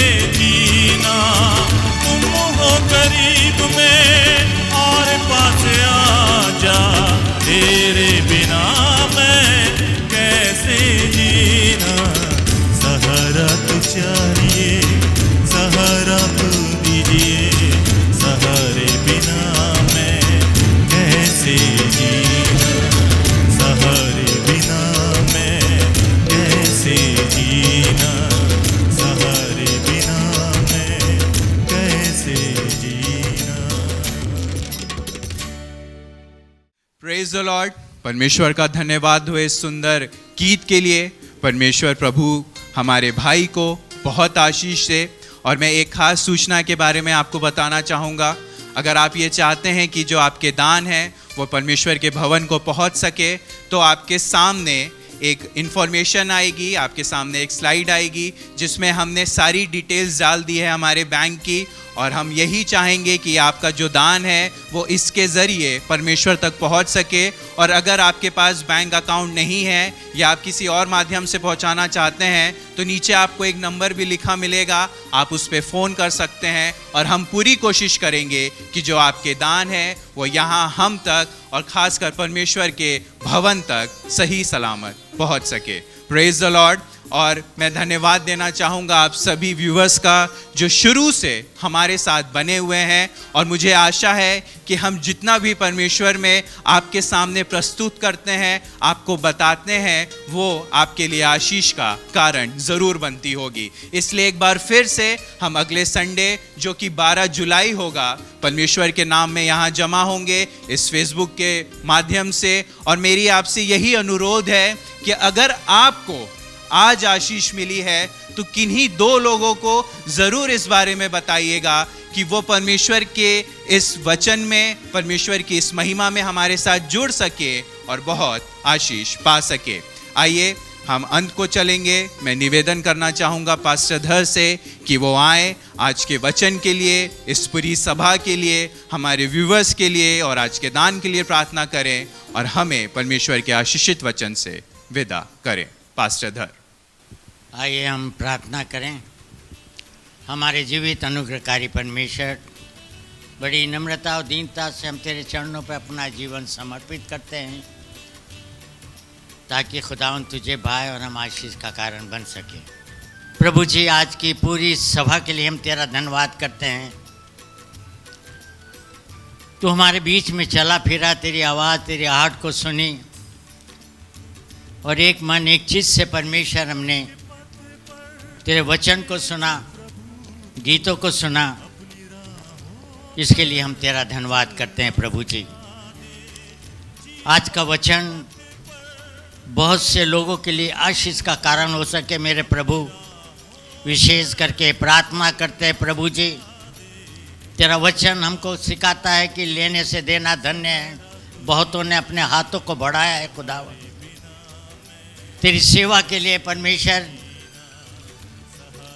दीजिए, सहारा तू दीजिए, सहारे बिना मैं कैसे जीना, सहारे बिना मैं कैसे जीना, सहारे बिना मैं कैसे जीना। Praise the Lord. परमेश्वर का धन्यवाद हो इस सुंदर गीत के लिए। परमेश्वर प्रभु हमारे भाई को बहुत आशीष दे। और मैं एक खास सूचना के बारे में आपको बताना चाहूँगा। अगर आप ये चाहते हैं कि जो आपके दान हैं वो परमेश्वर के भवन को पहुँच सके, तो आपके सामने एक इन्फॉर्मेशन आएगी, आपके सामने एक स्लाइड आएगी जिसमें हमने सारी डिटेल्स डाल दी है हमारे बैंक की। और हम यही चाहेंगे कि आपका जो दान है वो इसके ज़रिए परमेश्वर तक पहुंच सके। और अगर आपके पास बैंक अकाउंट नहीं है या आप किसी और माध्यम से पहुंचाना चाहते हैं, तो नीचे आपको एक नंबर भी लिखा मिलेगा, आप उस पर फ़ोन कर सकते हैं। और हम पूरी कोशिश करेंगे कि जो आपके दान है वो यहाँ हम तक और ख़ासकर परमेश्वर के भवन तक सही सलामत पहुँच सके। Praise the Lord. और मैं धन्यवाद देना चाहूँगा आप सभी व्यूवर्स का जो शुरू से हमारे साथ बने हुए हैं। और मुझे आशा है कि हम जितना भी परमेश्वर में आपके सामने प्रस्तुत करते हैं, आपको बताते हैं, वो आपके लिए आशीष का कारण ज़रूर बनती होगी। इसलिए एक बार फिर से हम अगले संडे जो कि 12 जुलाई होगा, परमेश्वर के नाम में यहाँ जमा होंगे इस फेसबुक के माध्यम से। और मेरी आपसे यही अनुरोध है कि अगर आपको आज आशीष मिली है तो किन्हीं 2 लोगों को ज़रूर इस बारे में बताइएगा कि वो परमेश्वर के इस वचन में, परमेश्वर की इस महिमा में हमारे साथ जुड़ सके और बहुत आशीष पा सके। आइए हम अंत को चलेंगे। मैं निवेदन करना चाहूँगा पास्टर धर से कि वो आए आज के वचन के लिए, इस पूरी सभा के लिए, हमारे व्यूवर्स के लिए और आज के दान के लिए प्रार्थना करें और हमें परमेश्वर के आशीषित वचन से विदा करें। पास्टर धर। आइए हम प्रार्थना करें। हमारे जीवित अनुग्रहकारी परमेश्वर, बड़ी नम्रता और दीनता से हम तेरे चरणों पर अपना जीवन समर्पित करते हैं ताकि खुदावंद तुझे भाई और हम आशीष का कारण बन सके। प्रभु जी, आज की पूरी सभा के लिए हम तेरा धन्यवाद करते हैं। तू हमारे बीच में चला फिरा, तेरी आवाज़, तेरी आहट को सुनी और एक मन एक चीज़ से परमेश्वर हमने तेरे वचन को सुना, गीतों को सुना। इसके लिए हम तेरा धन्यवाद करते हैं प्रभु जी। आज का वचन बहुत से लोगों के लिए आशीष का कारण हो सके मेरे प्रभु। विशेष करके प्रार्थना करते हैं प्रभु जी, तेरा वचन हमको सिखाता है कि लेने से देना धन्य है। बहुतों ने अपने हाथों को बढ़ाया है खुदावन, तेरी सेवा के लिए परमेश्वर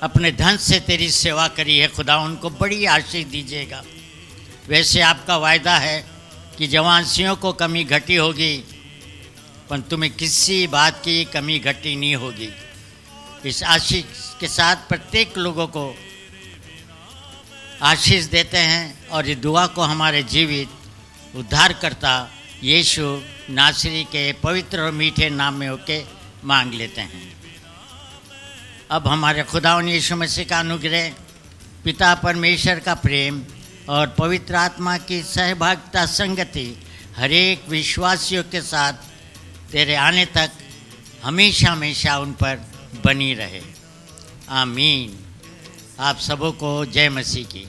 अपने धन से तेरी सेवा करी है खुदा, उनको बड़ी आशीष दीजिएगा। वैसे आपका वायदा है कि जवान सिंहों को कमी घटी होगी, पर तुम्हें किसी बात की कमी घटी नहीं होगी। इस आशीष के साथ प्रत्येक लोगों को आशीष देते हैं और इस दुआ को हमारे जीवित उद्धारकर्ता यीशु नासरी के पवित्र और मीठे नाम में होके मांग लेते हैं। अब हमारे खुदावन यीशु मसीह का अनुग्रह, पिता परमेश्वर का प्रेम और पवित्र आत्मा की सहभागिता संगति हर एक विश्वासियों के साथ तेरे आने तक हमेशा हमेशा उन पर बनी रहे। आमीन। आप सबों को जय मसीह की।